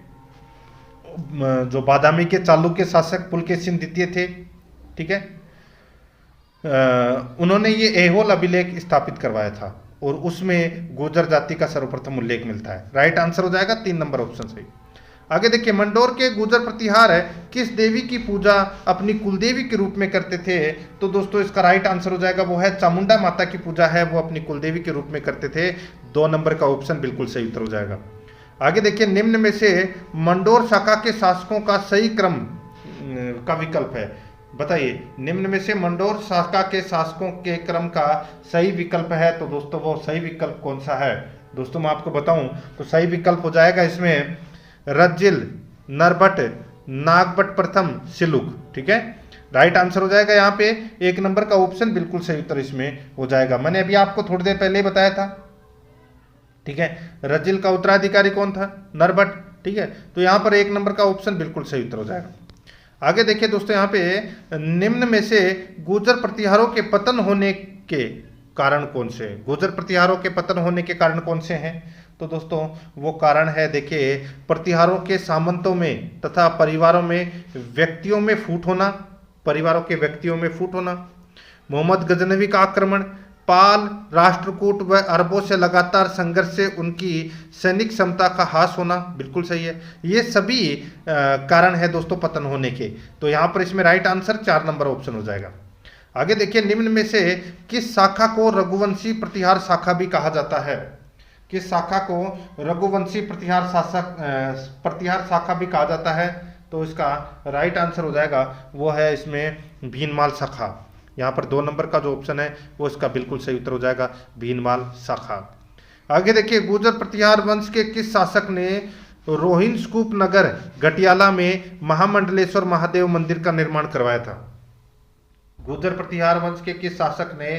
जो बादामी के चालुक्य शासक पुलकेशिन द्वितीय थे, ठीक है, उन्होंने ये ऐहोल अभिलेख स्थापित करवाया था और उसमें गुर्जर जाति का सर्वप्रथम उल्लेख मिलता है। राइट आंसर हो जाएगा 3 नंबर ऑप्शन सही। आगे देखिए, मंडोर के गुर्जर प्रतिहार है किस देवी की पूजा अपनी कुलदेवी के रूप में करते थे? तो दोस्तों इसका राइट आंसर हो जाएगा वो है चामुंडा माता की पूजा है वो अपनी कुलदेवी के रूप में करते थे। 2 नंबर का ऑप्शन बिल्कुल सही उत्तर हो जाएगा। आगे देखिए, निम्न में से मंडोर शाखा के शासकों का सही क्रम का विकल्प है, बताइए। निम्न में से मंडोर शाखा के शासकों के क्रम का सही विकल्प है, तो दोस्तों वो सही विकल्प कौन सा है? दोस्तों मैं आपको बताऊं तो सही विकल्प हो जाएगा इसमें रज्जिल, नरभट्ट, नागभट्ट प्रथम, सिलुक। ठीक है, राइट आंसर हो जाएगा यहाँ पे 1 नंबर का ऑप्शन बिल्कुल सही उत्तर इसमें हो जाएगा। मैंने अभी आपको थोड़ी देर पहले ही बताया था। ठीक है, रज्जिल का उत्तराधिकारी कौन था? नरभट्ट। ठीक है, तो यहाँ पर 1 नंबर का ऑप्शन बिल्कुल सही उत्तर हो जाएगा। आगे देखिए दोस्तों, यहाँ पे निम्न में से गुर्जर प्रतिहारों के पतन होने के कारण कौन से? गुर्जर प्रतिहारों के पतन होने के कारण कौन से हैं? तो दोस्तों वो कारण है, देखिए, प्रतिहारों के सामंतों में तथा परिवारों में व्यक्तियों में फूट होना, परिवारों के व्यक्तियों में फूट होना, मोहम्मद गजनवी का आक्रमण, पाल राष्ट्रकूट व अरबों से लगातार संघर्ष से उनकी सैनिक क्षमता का ह्रास होना, बिल्कुल सही है। ये सभी कारण है दोस्तों पतन होने के। तो यहाँ पर इसमें राइट आंसर 4 नंबर ऑप्शन हो जाएगा। आगे देखिए, निम्न में से किस शाखा को रघुवंशी प्रतिहार शाखा भी कहा जाता है? किस शाखा को रघुवंशी प्रतिहार शाखा भी कहा जाता है? तो इसका राइट आंसर हो जाएगा वो है इसमें भीनमाल शाखा। यहाँ पर 2 नंबर का जो ऑप्शन है वो इसका बिल्कुल सही उत्तर हो जाएगा, भीनमाल शाखा। आगे देखिए, गुर्जर प्रतिहार वंश के किस शासक ने रोहिणस्कूप नगर गटियाला में महामंडलेश्वर महादेव मंदिर का निर्माण करवाया था? गुर्जर प्रतिहार वंश के किस शासक ने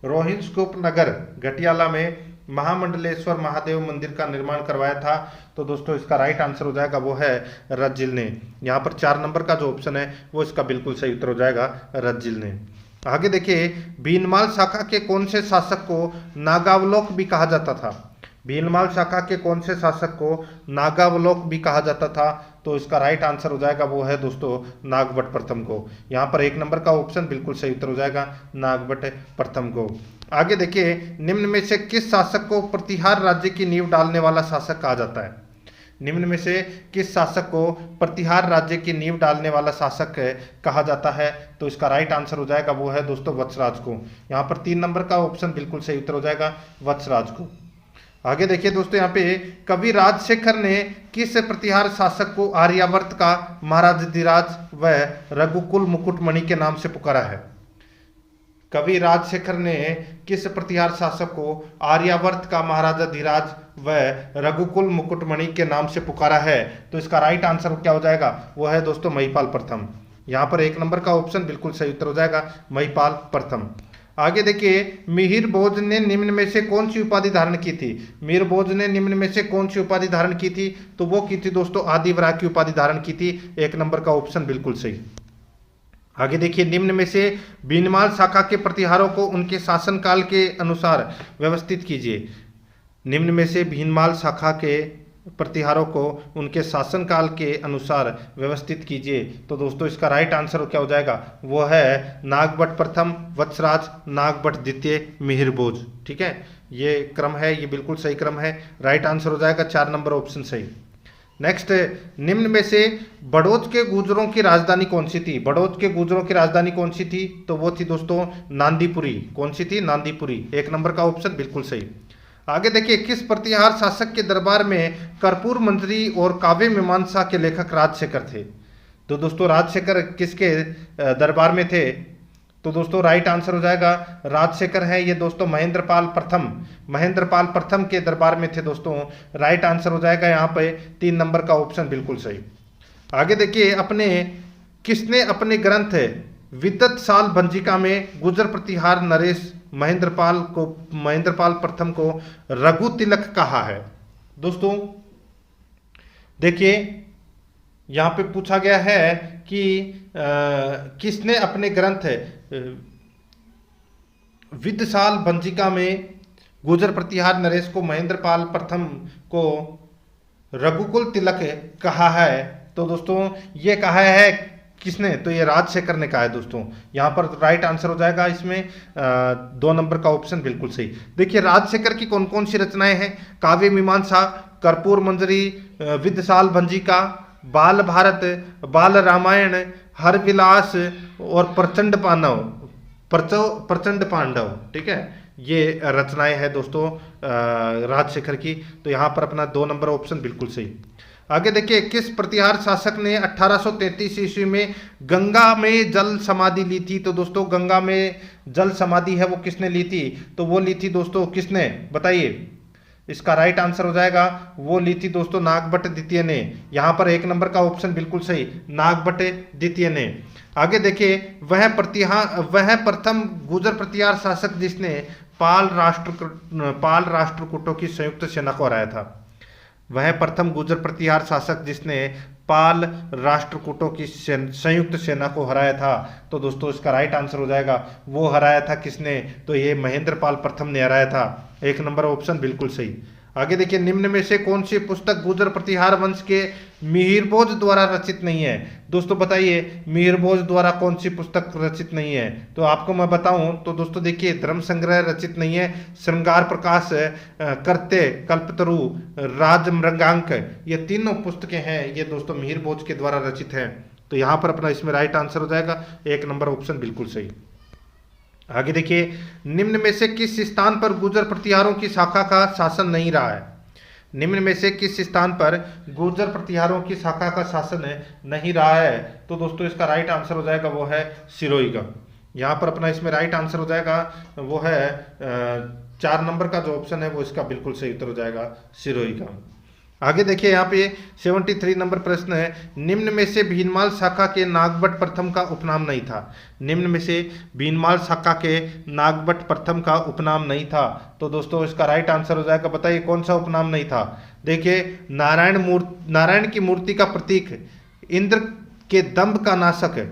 रोहिणस्कूप नगर गटियाला में महामंडलेश्वर महादेव मंदिर का निर्माण करवाया था? तो दोस्तों इसका राइट आंसर हो जाएगा वो है रज्जिल ने। यहाँ पर 4 नंबर का जो ऑप्शन है वो इसका बिल्कुल सही उत्तर हो जाएगा, रज्जिल ने। आगे देखिए, भीनमाल शाखा के कौन से शासक को नागावलोक भी कहा जाता था? भीनमाल शाखा के कौन से शासक को नागावलोक भी कहा जाता था? तो इसका राइट आंसर हो जाएगा वो है दोस्तों नागभट्ट प्रथम को। यहाँ पर 1 नंबर का ऑप्शन बिल्कुल सही उत्तर हो जाएगा, नागभट्ट प्रथम को। आगे देखिए, निम्न में से किस शासक को प्रतिहार राज्य की नींव डालने वाला शासक कहा जाता है? निम्न में से किस शासक को प्रतिहार राज्य की नींव डालने वाला शासक कहा जाता है? तो इसका राइट आंसर हो जाएगा वो है दोस्तों वत्सराज को। यहाँ पर 3 नंबर का ऑप्शन बिल्कुल सही उत्तर हो जाएगा, वत्सराज को। आगे देखिए दोस्तों, यहाँ पे कवि राजशेखर ने किस प्रतिहार शासक को आर्यावर्त का महाराजाधिराज व रघुकुल मुकुटमणि के नाम से पुकारा है? कवि राजशेखर ने किस प्रतिहार शासक को आर्यावर्त का महाराजाधिराज व रघुकुल मुकुटमणि के नाम से पुकारा है? तो इसका राइट आंसर क्या हो जाएगा वो है दोस्तों महिपाल प्रथम। यहाँ पर 1 नंबर का ऑप्शन बिल्कुल सही उत्तर हो जाएगा, महिपाल प्रथम। आगे देखिए, मिहिर भोज ने निम्न में से कौन सी उपाधि धारण की थी? मिहिर भोज ने निम्न में से कौन सी उपाधि धारण की थी? तो वो की थी दोस्तों आदिवरा की उपाधि धारण की थी। 1 नंबर का ऑप्शन बिल्कुल सही। आगे देखिए, निम्न में से भीनमाल शाखा के प्रतिहारों को उनके शासनकाल के अनुसार व्यवस्थित कीजिए। निम्न में से भीनमाल शाखा के प्रतिहारों को उनके शासनकाल के अनुसार व्यवस्थित कीजिए। तो दोस्तों इसका राइट आंसर क्या हो जाएगा, वो है नागभट्ट प्रथम, वत्सराज, नागभट्ट द्वितीय, मिहिर भोज। ठीक है, ये क्रम है, ये बिल्कुल सही क्रम है। राइट आंसर हो जाएगा 4 नंबर ऑप्शन सही। नेक्स्ट, निम्न में से बड़ौद के गुर्जरों की राजधानी कौन सी थी? बड़ौद के गुर्जरों की राजधानी कौन सी थी? तो वो थी दोस्तों नांदीपुरी। कौन सी थी? नांदीपुरी। 1 नंबर का ऑप्शन बिल्कुल सही। आगे देखिए, किस प्रतिहार शासक के दरबार में कर्पूर मंजरी और काव्य मीमांसा के लेखक राजशेखर थे? तो दोस्तों राजशेखर किसके दरबार में थे? तो दोस्तों राइट आंसर हो जाएगा राजशेखर है ये दोस्तों महेंद्रपाल प्रथम के दरबार में थे दोस्तों। राइट आंसर हो जाएगा यहाँ पे 3 नंबर का ऑप्शन बिल्कुल सही। आगे देखिए, किसने अपने ग्रंथ विद्वत साल भंजिका में गुजर प्रतिहार नरेश महेंद्रपाल प्रथम को रघु तिलक कहा है? दोस्तों देखिए, यहाँ पे पूछा गया है कि किसने अपने ग्रंथ विद्वसाल भंजिका में गुजर प्रतिहार नरेश को महेंद्रपाल प्रथम को रघुकुल तिलक कहा है? तो दोस्तों ये कहा है किसने? तो ये राजशेखर ने कहा है दोस्तों। यहाँ पर राइट आंसर हो जाएगा इसमें 2 नंबर का ऑप्शन बिल्कुल सही। देखिए राजशेखर की कौन कौन सी रचनाएं हैं? काव्य मीमांसा, कर्पूर मंजरी, विद्वसाल भंजिका, बाल भारत, बाल रामायण, हर विलास और प्रचंड पांडव। ठीक है, ये रचनाएं हैं दोस्तों राजशेखर की। तो यहाँ पर अपना 2 नंबर ऑप्शन बिल्कुल सही। आगे देखिए, किस प्रतिहार शासक ने 1833 ईस्वी में गंगा में जल समाधि ली थी? तो दोस्तों गंगा में जल समाधि है वो किसने ली थी? तो वो ली थी दोस्तों किसने, बताइए? इसका राइट आंसर हो जाएगा, वो ली थी दोस्तों नागभट्ट द्वितीय ने। यहाँ पर 1 नंबर का ऑप्शन बिल्कुल सही, नागभट्ट द्वितीय ने। आगे देखिए, वह प्रथम गुर्जर प्रतिहार शासक जिसने पाल राष्ट्रकूटों की संयुक्त सेना को हराया था। वह प्रथम गुर्जर प्रतिहार शासक जिसने पाल राष्ट्रकूटों की संयुक्त सेना को हराया था। तो दोस्तों इसका राइट आंसर हो जाएगा, वो हराया था किसने? तो ये महेंद्रपाल प्रथम ने हराया था। 1 नंबर ऑप्शन बिल्कुल सही। आगे देखिए, निम्न में से कौन सी पुस्तक गुर्जर प्रतिहार वंश के मिहिरभोज द्वारा रचित नहीं है? दोस्तों बताइए, मिहिरभोज द्वारा कौन सी पुस्तक रचित नहीं है? तो आपको मैं बताऊं तो दोस्तों देखिए, धर्म संग्रह रचित नहीं है, श्रृंगार प्रकाश, करते, कल्पतरु, राजमृगांक, ये तीनों पुस्तकें हैं ये दोस्तों मिहिरभोज के द्वारा रचित हैं। तो यहाँ पर अपना इसमें राइट आंसर हो जाएगा 1 नंबर ऑप्शन बिल्कुल सही। आगे देखिए, निम्न में से किस स्थान पर गुर्जर प्रतिहारों की शाखा का शासन नहीं रहा है? निम्न में से किस स्थान पर गुर्जर प्रतिहारों की शाखा का शासन नहीं रहा है? तो दोस्तों इसका राइट आंसर हो जाएगा वो है सिरोहीगढ़। यहाँ पर अपना इसमें राइट आंसर हो जाएगा वो है 4 नंबर का जो ऑप्शन है वो इसका बिल्कुल सही उत्तर हो जाएगा सिरोहीगढ़। आगे देखिए, यहाँ पे 73 नंबर प्रश्न है, निम्न में से भीनमाल शाखा के नागभट्ट प्रथम का उपनाम नहीं था। निम्न में से भीनमाल शाखा के नागभट्ट प्रथम का उपनाम नहीं था। तो दोस्तों इसका राइट आंसर हो जाएगा, बताइए कौन सा उपनाम नहीं था? देखिए, नारायण की मूर्ति का प्रतीक, इंद्र के दंभ का नाशक,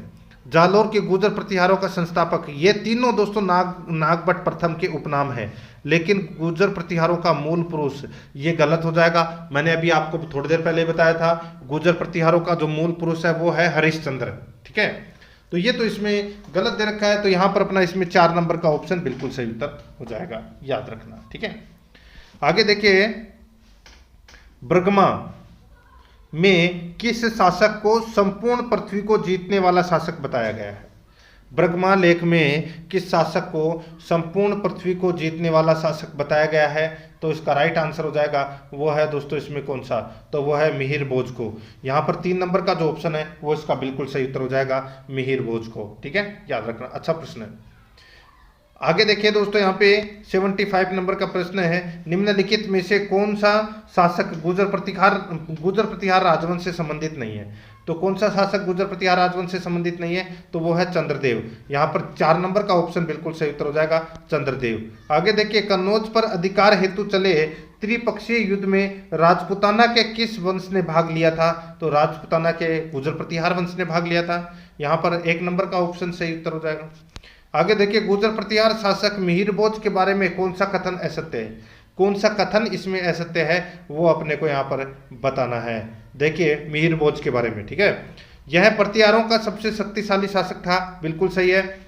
जालोर के गुर्जर प्रतिहारों का संस्थापक, ये तीनों दोस्तों नागभट्ट प्रथम के उपनाम है। लेकिन गुर्जर प्रतिहारों का मूल पुरुष ये गलत हो जाएगा। मैंने अभी आपको थोड़ी देर पहले बताया था, गुर्जर प्रतिहारों का जो मूल पुरुष है वो है हरिश्चंद्र। ठीक है, तो ये तो इसमें गलत दे रखा है। तो यहाँ पर अपना इसमें 4 नंबर का ऑप्शन बिल्कुल सही उत्तर हो जाएगा, याद रखना। ठीक है, आगे देखिए, बर्गमा में किस शासक को संपूर्ण पृथ्वी को जीतने वाला शासक बताया गया है? बर्गमा लेख में किस शासक को संपूर्ण पृथ्वी को जीतने वाला शासक बताया गया है? तो इसका राइट आंसर हो जाएगा वो है दोस्तों इसमें कौन सा? तो वो है मिहिर भोज को। यहाँ पर 3 नंबर का जो ऑप्शन है वो इसका बिल्कुल सही उत्तर हो जाएगा मिहिर भोज को। ठीक है, याद रखना, अच्छा प्रश्न है। आगे देखिए दोस्तों, यहाँ पे 75 नंबर का प्रश्न है, निम्नलिखित में से कौन सा शासक गुर्जर प्रतिहार राजवंश से संबंधित नहीं है? तो कौन सा शासक गुर्जर प्रतिहार राजवंश से संबंधित नहीं है? तो वो है चंद्रदेव। यहाँ पर 4 नंबर का ऑप्शन बिल्कुल सही उत्तर हो जाएगा चंद्रदेव। आगे देखिए, कन्नौज पर अधिकार हेतु चले त्रिपक्षीय युद्ध में राजपूताना के किस वंश ने भाग लिया था? तो राजपूताना के गुर्जर प्रतिहार वंश ने भाग लिया था। यहाँ पर 1 नंबर का ऑप्शन सही उत्तर हो जाएगा। आगे देखिए, गुर्जर प्रतिहार शासक मिहिर भोज के बारे में कौन सा कथन असत्य है? कौन सा कथन इसमें असत्य है वो अपने को यहाँ पर बताना है। देखिए मिहिर भोज के बारे में, ठीक है। यह प्रतिहारों का सबसे शक्तिशाली शासक था, बिल्कुल सही है।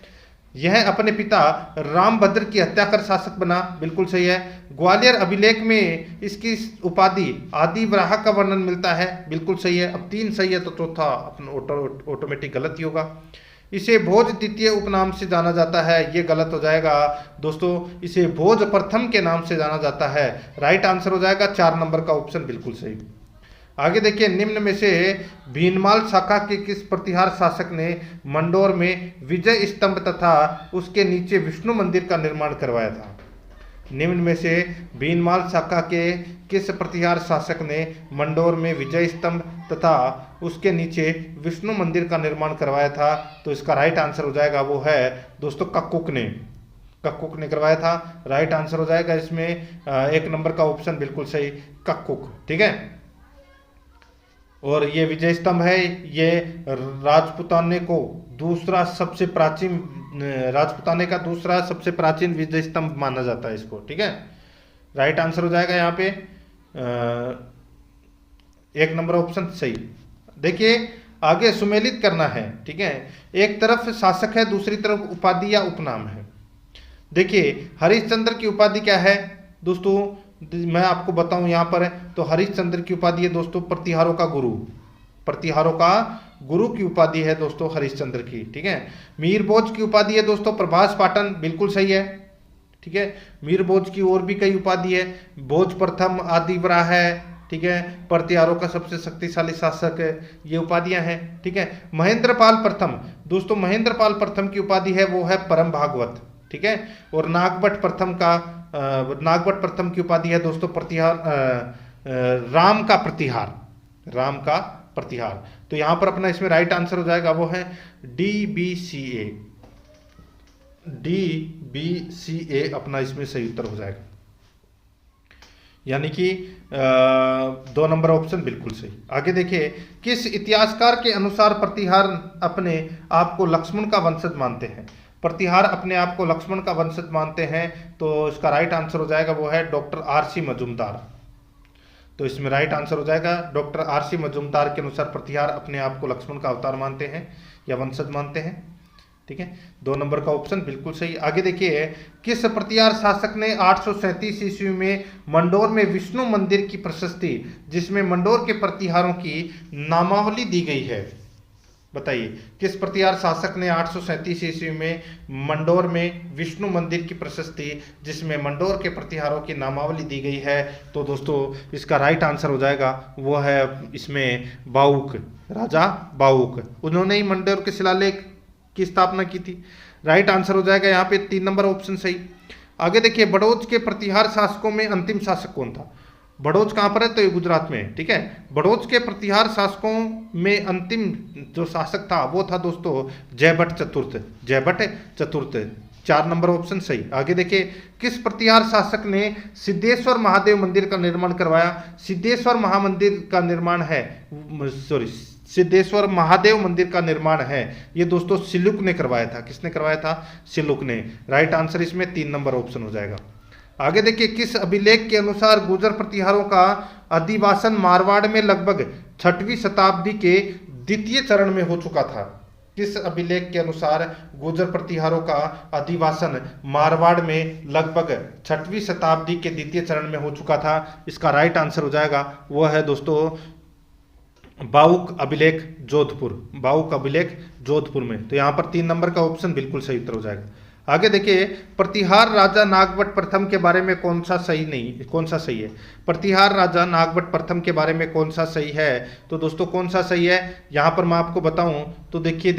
यह अपने पिता रामभद्र की हत्या कर शासक बना, बिल्कुल सही है। ग्वालियर अभिलेख में इसकी उपाधि आदि वराह का वर्णन मिलता है, बिल्कुल सही है। अब 3 सही है तो चौथा अपना ऑटोमेटिक गलत ही होगा। इसे भोज द्वितीय उपनाम से जाना जाता है, ये गलत हो जाएगा दोस्तों। इसे भोज प्रथम के नाम से जाना जाता है। राइट आंसर हो जाएगा 4 नंबर का ऑप्शन, बिल्कुल सही। आगे देखिए, निम्न में से भीनमाल शाखा के किस प्रतिहार शासक ने मंडोर में विजय स्तंभ तथा उसके नीचे विष्णु मंदिर का निर्माण करवाया था? निम्न में से भीनमाल शाखा के किस प्रतिहार शासक ने मंडोर में विजय स्तंभ तथा उसके नीचे विष्णु मंदिर का निर्माण करवाया था? तो इसका राइट आंसर हो जाएगा वो है दोस्तों कक्कुक ने। कक्कुक ने करवाया था। राइट आंसर हो जाएगा इसमें 1 नंबर का ऑप्शन, बिल्कुल सही, कक्कुक, ठीक है। और ये विजय स्तंभ है, ये राजपुताने को दूसरा सबसे प्राचीन राजपुताने का दूसरा सबसे प्राचीन विजय स्तंभ माना जाता है इसको, ठीक है। राइट आंसर हो जाएगा यहाँ पे 1 नंबर ऑप्शन सही। देखिए आगे सुमेलित करना है, ठीक है। एक तरफ शासक है, दूसरी तरफ उपाधि या उपनाम है। देखिए हरिश्चंद्र की उपाधि क्या है दोस्तों, मैं आपको बताऊं यहाँ पर, तो हरिश्चंद्र की उपाधि है दोस्तों प्रतिहारों का गुरु। प्रतिहारों का गुरु की उपाधि है दोस्तों हरिश्चंद्र की, ठीक है। मीर भोज की उपाधि है दोस्तों प्रभास पाटन, बिल्कुल सही है, ठीक है। मीर भोज की और भी कई उपाधि है, भोज प्रथम, आदि वराह है, ठीक है। प्रतिहारों का सबसे शक्तिशाली शासक है, ये उपाधियां हैं, ठीक है। महेंद्रपाल प्रथम दोस्तों, महेंद्रपाल प्रथम की उपाधि है वो है परम भागवत, ठीक है। और नागभट्ट प्रथम की उपाधि है दोस्तों प्रतिहार राम का प्रतिहार, राम का प्रतिहार। तो यहां पर अपना इसमें राइट आंसर हो जाएगा वो है DBCA, DBCA अपना इसमें सही उत्तर हो जाएगा, यानी कि 2 नंबर ऑप्शन बिल्कुल सही। आगे देखिए, किस इतिहासकार के अनुसार प्रतिहार अपने आप को लक्ष्मण का वंशज मानते हैं? प्रतिहार अपने आप को लक्ष्मण का वंशज मानते हैं, तो इसका राइट आंसर हो जाएगा वो है डॉक्टर RC मजूमदार। तो इसमें राइट आंसर हो जाएगा डॉक्टर RC मजूमदार के अनुसार प्रतिहार अपने आप को लक्ष्मण का अवतार मानते हैं या वंशज मानते हैं, ठीक है। 2 नंबर का ऑप्शन बिल्कुल सही। आगे देखिए, किस प्रतिहार शासक ने 837 ईस्वी में मंडोर में विष्णु मंदिर की प्रशस्ति, जिसमें मंडोर के प्रतिहारों की नामावली दी गई है, बताइए किस प्रतिहार शासक ने 837 ईस्वी में मंडोर में विष्णु मंदिर की प्रशस्ति, जिसमें मंडोर के प्रतिहारों की नामावली दी गई है? तो दोस्तों इसका राइट आंसर हो जाएगा वो है इसमें बाउक, राजा बाउक। उन्होंने ही मंडोर के शिलालेख की स्थापना की थी। राइट आंसर हो जाएगा यहाँ पे 3 नंबर ऑप्शन सही। आगे देखिए, बड़ौज के प्रतिहार शासकों में अंतिम शासक कौन था? बड़ौज कहाँ पर है? तो ये गुजरात में है, ठीक है। बड़ौज के प्रतिहार शासकों में अंतिम जो शासक था वो था दोस्तों जयभट्ट चतुर्थ, जयभट्ट चतुर्थ। 4 नंबर ऑप्शन सही। आगे देखिए, किस प्रतिहार शासक ने सिद्धेश्वर महादेव मंदिर का निर्माण करवाया? सिद्धेश्वर महामंदिर का निर्माण है, सॉरी सिद्धेश्वर महादेव मंदिर का निर्माण है, ये दोस्तों सिलुक ने करवाया था। किसने करवाया था? सिलुक ने। राइट आंसर इसमें 3 नंबर ऑप्शन हो जाएगा। आगे देखिए, किस अभिलेख के अनुसार गुर्जर प्रतिहारों का अधिवासन मारवाड़ में लगभग 6वीं शताब्दी के द्वितीय चरण में हो चुका था? किस अभिलेख के अनुसार गुर्जर प्रतिहारों का अधिवासन मारवाड़ में लगभग 6वीं शताब्दी के द्वितीय चरण में हो चुका था? इसका राइट आंसर हो जाएगा वो है दोस्तों बाउक अभिलेख जोधपुर, बाउक अभिलेख जोधपुर में। तो यहाँ पर 3 नंबर का ऑप्शन बिल्कुल सही उत्तर हो जाएगा। आगे देखिए, प्रतिहार राजा नागभट्ट प्रथम के बारे में कौन सा सही है? प्रतिहार राजा नागभट्ट प्रथम के बारे में कौन सा सही है? तो दोस्तों कौन सा सही है यहाँ पर मैं आपको बताऊं तो देखिए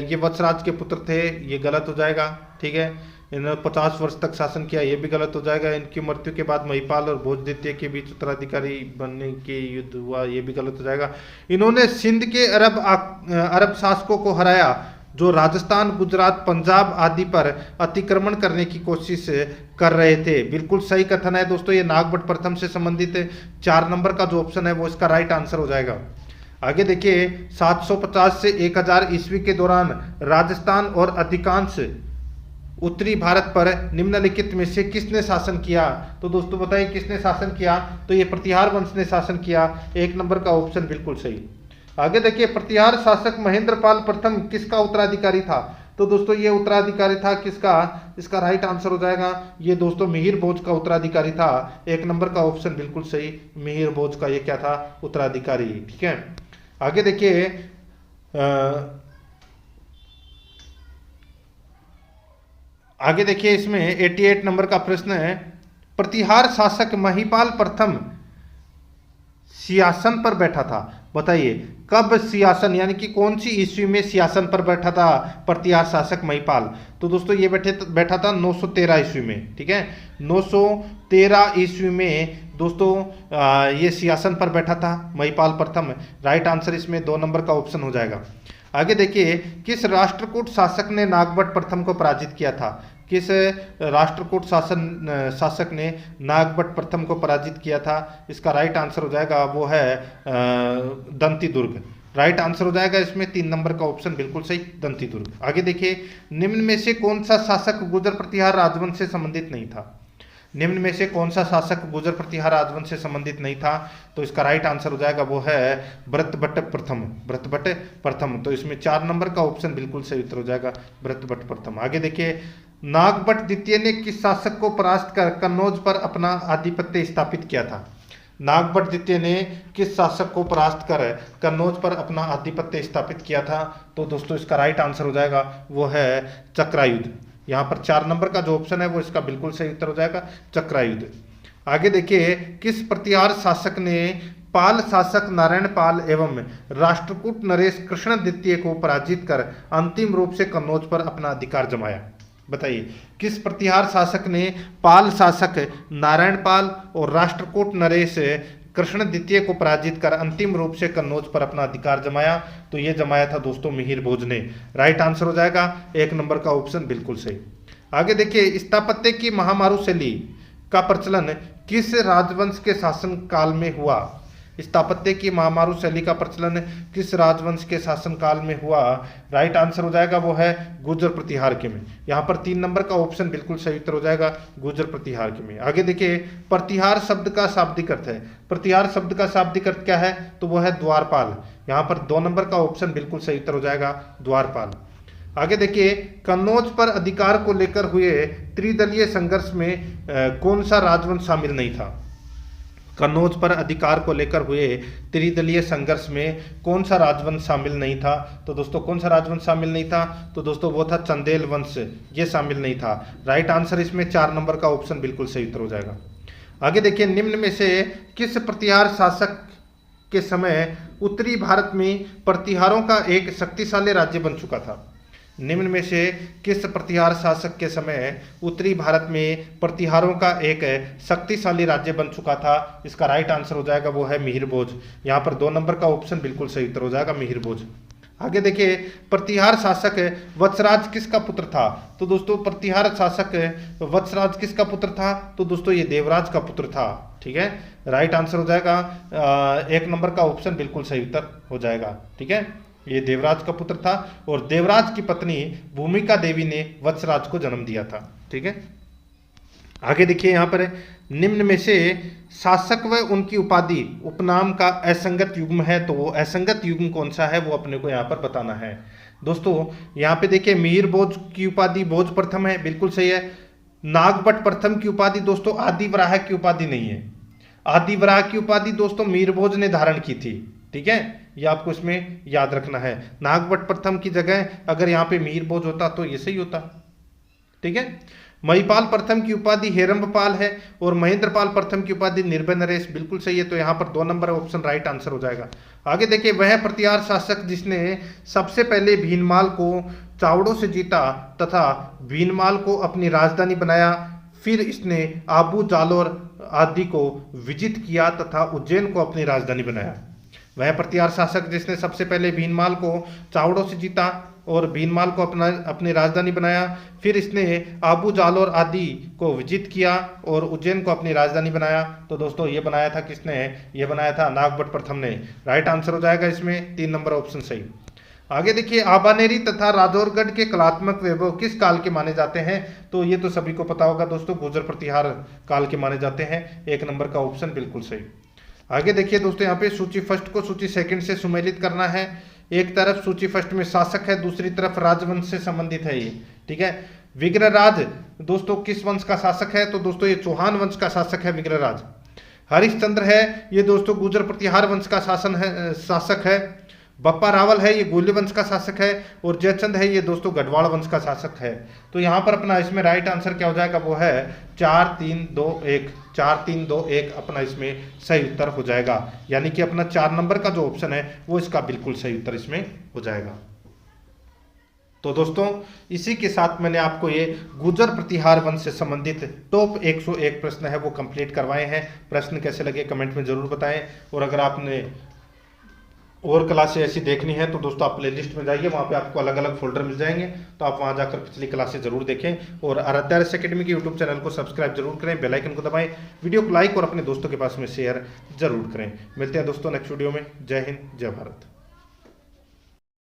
ये वत्सराज के पुत्र थे, ये गलत हो जाएगा, ठीक है। इन्होंने 50 वर्ष तक शासन किया, ये भी गलत हो जाएगा। इनकी मृत्यु के बाद महिपाल और भोज द्वितीय के बीच उत्तराधिकारी बनने के युद्ध हुआ, ये भी गलत हो जाएगा। इन्होंने सिंध के अरब शासकों को हराया जो राजस्थान, गुजरात, पंजाब आदि पर अतिक्रमण करने की कोशिश कर रहे थे। बिल्कुल सही कथन है दोस्तों, ये नागभट्ट प्रथम से संबंधित है। 4 नंबर का जो ऑप्शन है वो इसका राइट आंसर हो जाएगा। आगे देखिए, 750 से 1000 ईस्वी के दौरान राजस्थान और अधिकांश उत्तरी भारत पर निम्नलिखित में से किसने शासन किया? तो दोस्तों बताइए किसने शासन किया? तो ये प्रतिहार वंश ने शासन किया। एक नंबर का ऑप्शन बिल्कुल सही। आगे देखिए, प्रतिहार शासक महेंद्रपाल प्रथम किसका उत्तराधिकारी था? तो दोस्तों ये उत्तराधिकारी था किसका? इसका राइट आंसर हो जाएगा ये दोस्तों मिहिर भोज का उत्तराधिकारी था। एक नंबर का ऑप्शन बिल्कुल सही, मिहिर भोज का ये क्या था? उत्तराधिकारी। ठीक है, आगे देखिए आगे देखिए इसमें 88 नंबर का प्रश्न है, प्रतिहार शासक महिपाल प्रथम सिंहासन पर बैठा था। बताइए कब सिंहासन यानी कि कौन सी ईस्वी में सिंहासन पर बैठा था प्रतिहार शासक महिपाल? तो दोस्तों ये बैठा था 913 ईस्वी में। ठीक है, 913 ईस्वी में दोस्तों ये सिंहासन पर बैठा था महिपाल प्रथम। राइट आंसर इसमें 2 नंबर का ऑप्शन हो जाएगा। आगे देखिए, किस राष्ट्रकूट शासक ने नागभट्ट प्रथम को पराजित किया था? किस राष्ट्रकूट शासक ने नागभट्ट प्रथम को पराजित किया था? इसका राइट आंसर हो जाएगा वो है दंती दुर्ग। राइट आंसर हो जाएगा इसमें 3 नंबर का ऑप्शन बिल्कुल सही, दंती दुर्ग। आगे देखिए, निम्न में से कौन सा शासक गुर्जर प्रतिहार राजवंश से संबंधित नहीं था? निम्न में से कौन सा शासक गुर्जर प्रतिहार राजवंश से संबंधित नहीं था? तो इसका राइट आंसर हो जाएगा वो है भरतभट्ट प्रथम। भरतभट्ट प्रथम, तो इसमें 4 नंबर का ऑप्शन बिल्कुल सही उत्तर हो जाएगा भरतभट्ट प्रथम। आगे देखिए, नागभट्ट द्वितीय ने किस शासक को परास्त कर कन्नौज पर अपना आधिपत्य स्थापित किया था? नागभट्ट द्वितीय ने किस शासक को परास्त कर कन्नौज पर अपना आधिपत्य स्थापित किया था? तो दोस्तों इसका राइट आंसर हो जाएगा वो है चक्रायुध। यहाँ पर 4 नंबर का जो ऑप्शन है वो इसका बिल्कुल सही उत्तर हो जाएगा चक्रायुध। आगे देखिए, किस प्रतिहार शासक ने पाल शासक नारायण पाल एवं राष्ट्रकूट नरेश कृष्ण द्वितीय को पराजित कर अंतिम रूप से कन्नौज पर अपना अधिकार जमाया? बताइए किस प्रतिहार शासक ने पाल शासक नारायण पाल और राष्ट्रकूट नरेश कृष्ण द्वितीय को पराजित कर अंतिम रूप से कन्नौज पर अपना अधिकार जमाया? तो ये जमाया था दोस्तों मिहिर भोज ने। राइट आंसर हो जाएगा 1 नंबर का ऑप्शन बिल्कुल सही। आगे देखिए, स्थापत्य की महामारू शैली का प्रचलन किस राजवंश के शासन काल में हुआ? स्थापत्य की महामारू शैली का प्रचलन किस राजवंश के शासनकाल में हुआ? राइट आंसर हो जाएगा वो है गुर्जर प्रतिहार के में। यहाँ पर 3 नंबर का ऑप्शन बिल्कुल सही उत्तर हो जाएगा गुर्जर प्रतिहार के में। आगे देखिए, प्रतिहार शब्द का शाब्दिक अर्थ है। प्रतिहार शब्द का शाब्दिक अर्थ क्या है? तो वो है द्वारपाल। यहाँ पर 2 नंबर का ऑप्शन बिल्कुल सही उत्तर हो जाएगा द्वारपाल। आगे देखिए, कन्नौज पर अधिकार को लेकर हुए त्रिदलीय संघर्ष में कौन सा राजवंश शामिल नहीं था? कन्नौज पर अधिकार को लेकर हुए त्रिदलीय संघर्ष में कौन सा राजवंश शामिल नहीं था? तो दोस्तों कौन सा राजवंश शामिल नहीं था? तो दोस्तों वो था चंदेल वंश, ये शामिल नहीं था। राइट आंसर इसमें 4 नंबर का ऑप्शन बिल्कुल सही उत्तर हो जाएगा। आगे देखिए, निम्न में से किस प्रतिहार शासक के समय उत्तरी भारत में प्रतिहारों का एक शक्तिशाली राज्य बन चुका था? निम्न में से किस प्रतिहार शासक के समय उत्तरी भारत में प्रतिहारों का एक शक्तिशाली राज्य बन चुका था? इसका राइट आंसर हो जाएगा वो है मिहिर भोज। यहाँ पर 2 नंबर का ऑप्शन बिल्कुल सही उत्तर हो जाएगा मिहिर भोज। आगे देखिए, प्रतिहार शासक वत्सराज किसका पुत्र था? तो दोस्तों प्रतिहार शासक वत्सराज किसका पुत्र था? तो दोस्तों ये देवराज का पुत्र था। ठीक है, राइट आंसर हो जाएगा 1 नंबर का ऑप्शन बिल्कुल सही उत्तर हो जाएगा। ठीक है, ये देवराज का पुत्र था और देवराज की पत्नी भूमिका देवी ने वत्सराज को जन्म दिया था। ठीक है, आगे देखिए, यहाँ पर निम्न में से शासक व उनकी उपाधि उपनाम का असंगत युग्म है, तो वो असंगत युग्म कौन सा है वो अपने को यहाँ पर बताना है। दोस्तों यहाँ पे देखिए, मिहिर भोज की उपाधि भोज प्रथम है, बिल्कुल सही है। नागभट्ट प्रथम की उपाधि दोस्तों आदि वराह की उपाधि नहीं है। आदि वराह की उपाधि दोस्तों मिहिर भोज ने धारण की थी। ठीक है, ये आपको इसमें याद रखना है। नागभट्ट प्रथम की जगह अगर यहाँ पे मिहिर भोज होता तो ये सही होता। ठीक है, महिपाल प्रथम की उपाधि हेरंबपाल है और महेंद्रपाल प्रथम की उपाधि निर्भय नरेश, बिल्कुल सही है। तो यहाँ पर 2 नंबर ऑप्शन राइट आंसर हो जाएगा। आगे देखिए, वह प्रतिहार शासक जिसने सबसे पहले भीनमाल को चावड़ों से जीता तथा भीनमाल को अपनी राजधानी बनाया, फिर इसने आबू जालोर आदि को विजित किया तथा उज्जैन को अपनी राजधानी बनाया। वह प्रतिहार शासक जिसने सबसे पहले भीनमाल को चावड़ों से जीता और भीनमाल को अपनी राजधानी बनाया, फिर इसने आबू जालोर आदि को विजित किया और उज्जैन को अपनी राजधानी बनाया। तो दोस्तों ये बनाया था किसने? ये बनाया था नागभट्ट प्रथम ने। राइट आंसर हो जाएगा इसमें 3 नंबर ऑप्शन सही। आगे देखिए, आबानेरी तथा राजौरगढ़ के कलात्मक वैभव किस काल के माने जाते हैं? तो ये तो सभी को पता होगा दोस्तों, गुर्जर प्रतिहार काल के माने जाते हैं। 1 नंबर का ऑप्शन बिल्कुल सही। आगे देखिए दोस्तों, यहाँ पे सूची फर्स्ट को सूची सेकंड से सुमेलित करना है। एक तरफ सूची फर्स्ट में शासक है, दूसरी तरफ राजवंश से संबंधित है ये, ठीक है। विग्रहराज दोस्तों किस वंश का शासक है? तो दोस्तों ये चौहान वंश का शासक है विग्रहराज। हरिश्चंद्र है ये दोस्तों गुर्जर प्रतिहार वंश का शासक है। बप्पा रावल है ये गोली वंश का शासक है। और जयचंद है ये दोस्तों गढ़वाल वंश का शासक है। तो यहाँ पर अपना इसमें राइट आंसर क्या हो जाएगा? वो है 4 3 2 1, 4 3 2 1 अपना इसमें सही उत्तर हो जाएगा। यानी कि अपना 4 नंबर का जो ऑप्शन है वो इसका बिल्कुल सही उत्तर इसमें हो जाएगा। तो दोस्तों इसी के साथ मैंने आपको ये गुर्जर प्रतिहार वंश से संबंधित टॉप 101 प्रश्न है वो कंप्लीट करवाए हैं। प्रश्न कैसे लगे कमेंट में जरूर बताएं। और अगर आपने और क्लासें ऐसी देखनी है तो दोस्तों आप प्लेलिस्ट में जाइए, वहाँ पे आपको अलग अलग फोल्डर मिल जाएंगे, तो आप वहाँ जाकर पिछली क्लासें जरूर देखें। और आराध्या अकेडमी के यूट्यूब चैनल को सब्सक्राइब जरूर करें, बेल आइकन को दबाएं, वीडियो को लाइक और अपने दोस्तों के पास में शेयर जरूर करें। मिलते हैं दोस्तों नेक्स्ट वीडियो में। जय हिंद, जय भारत।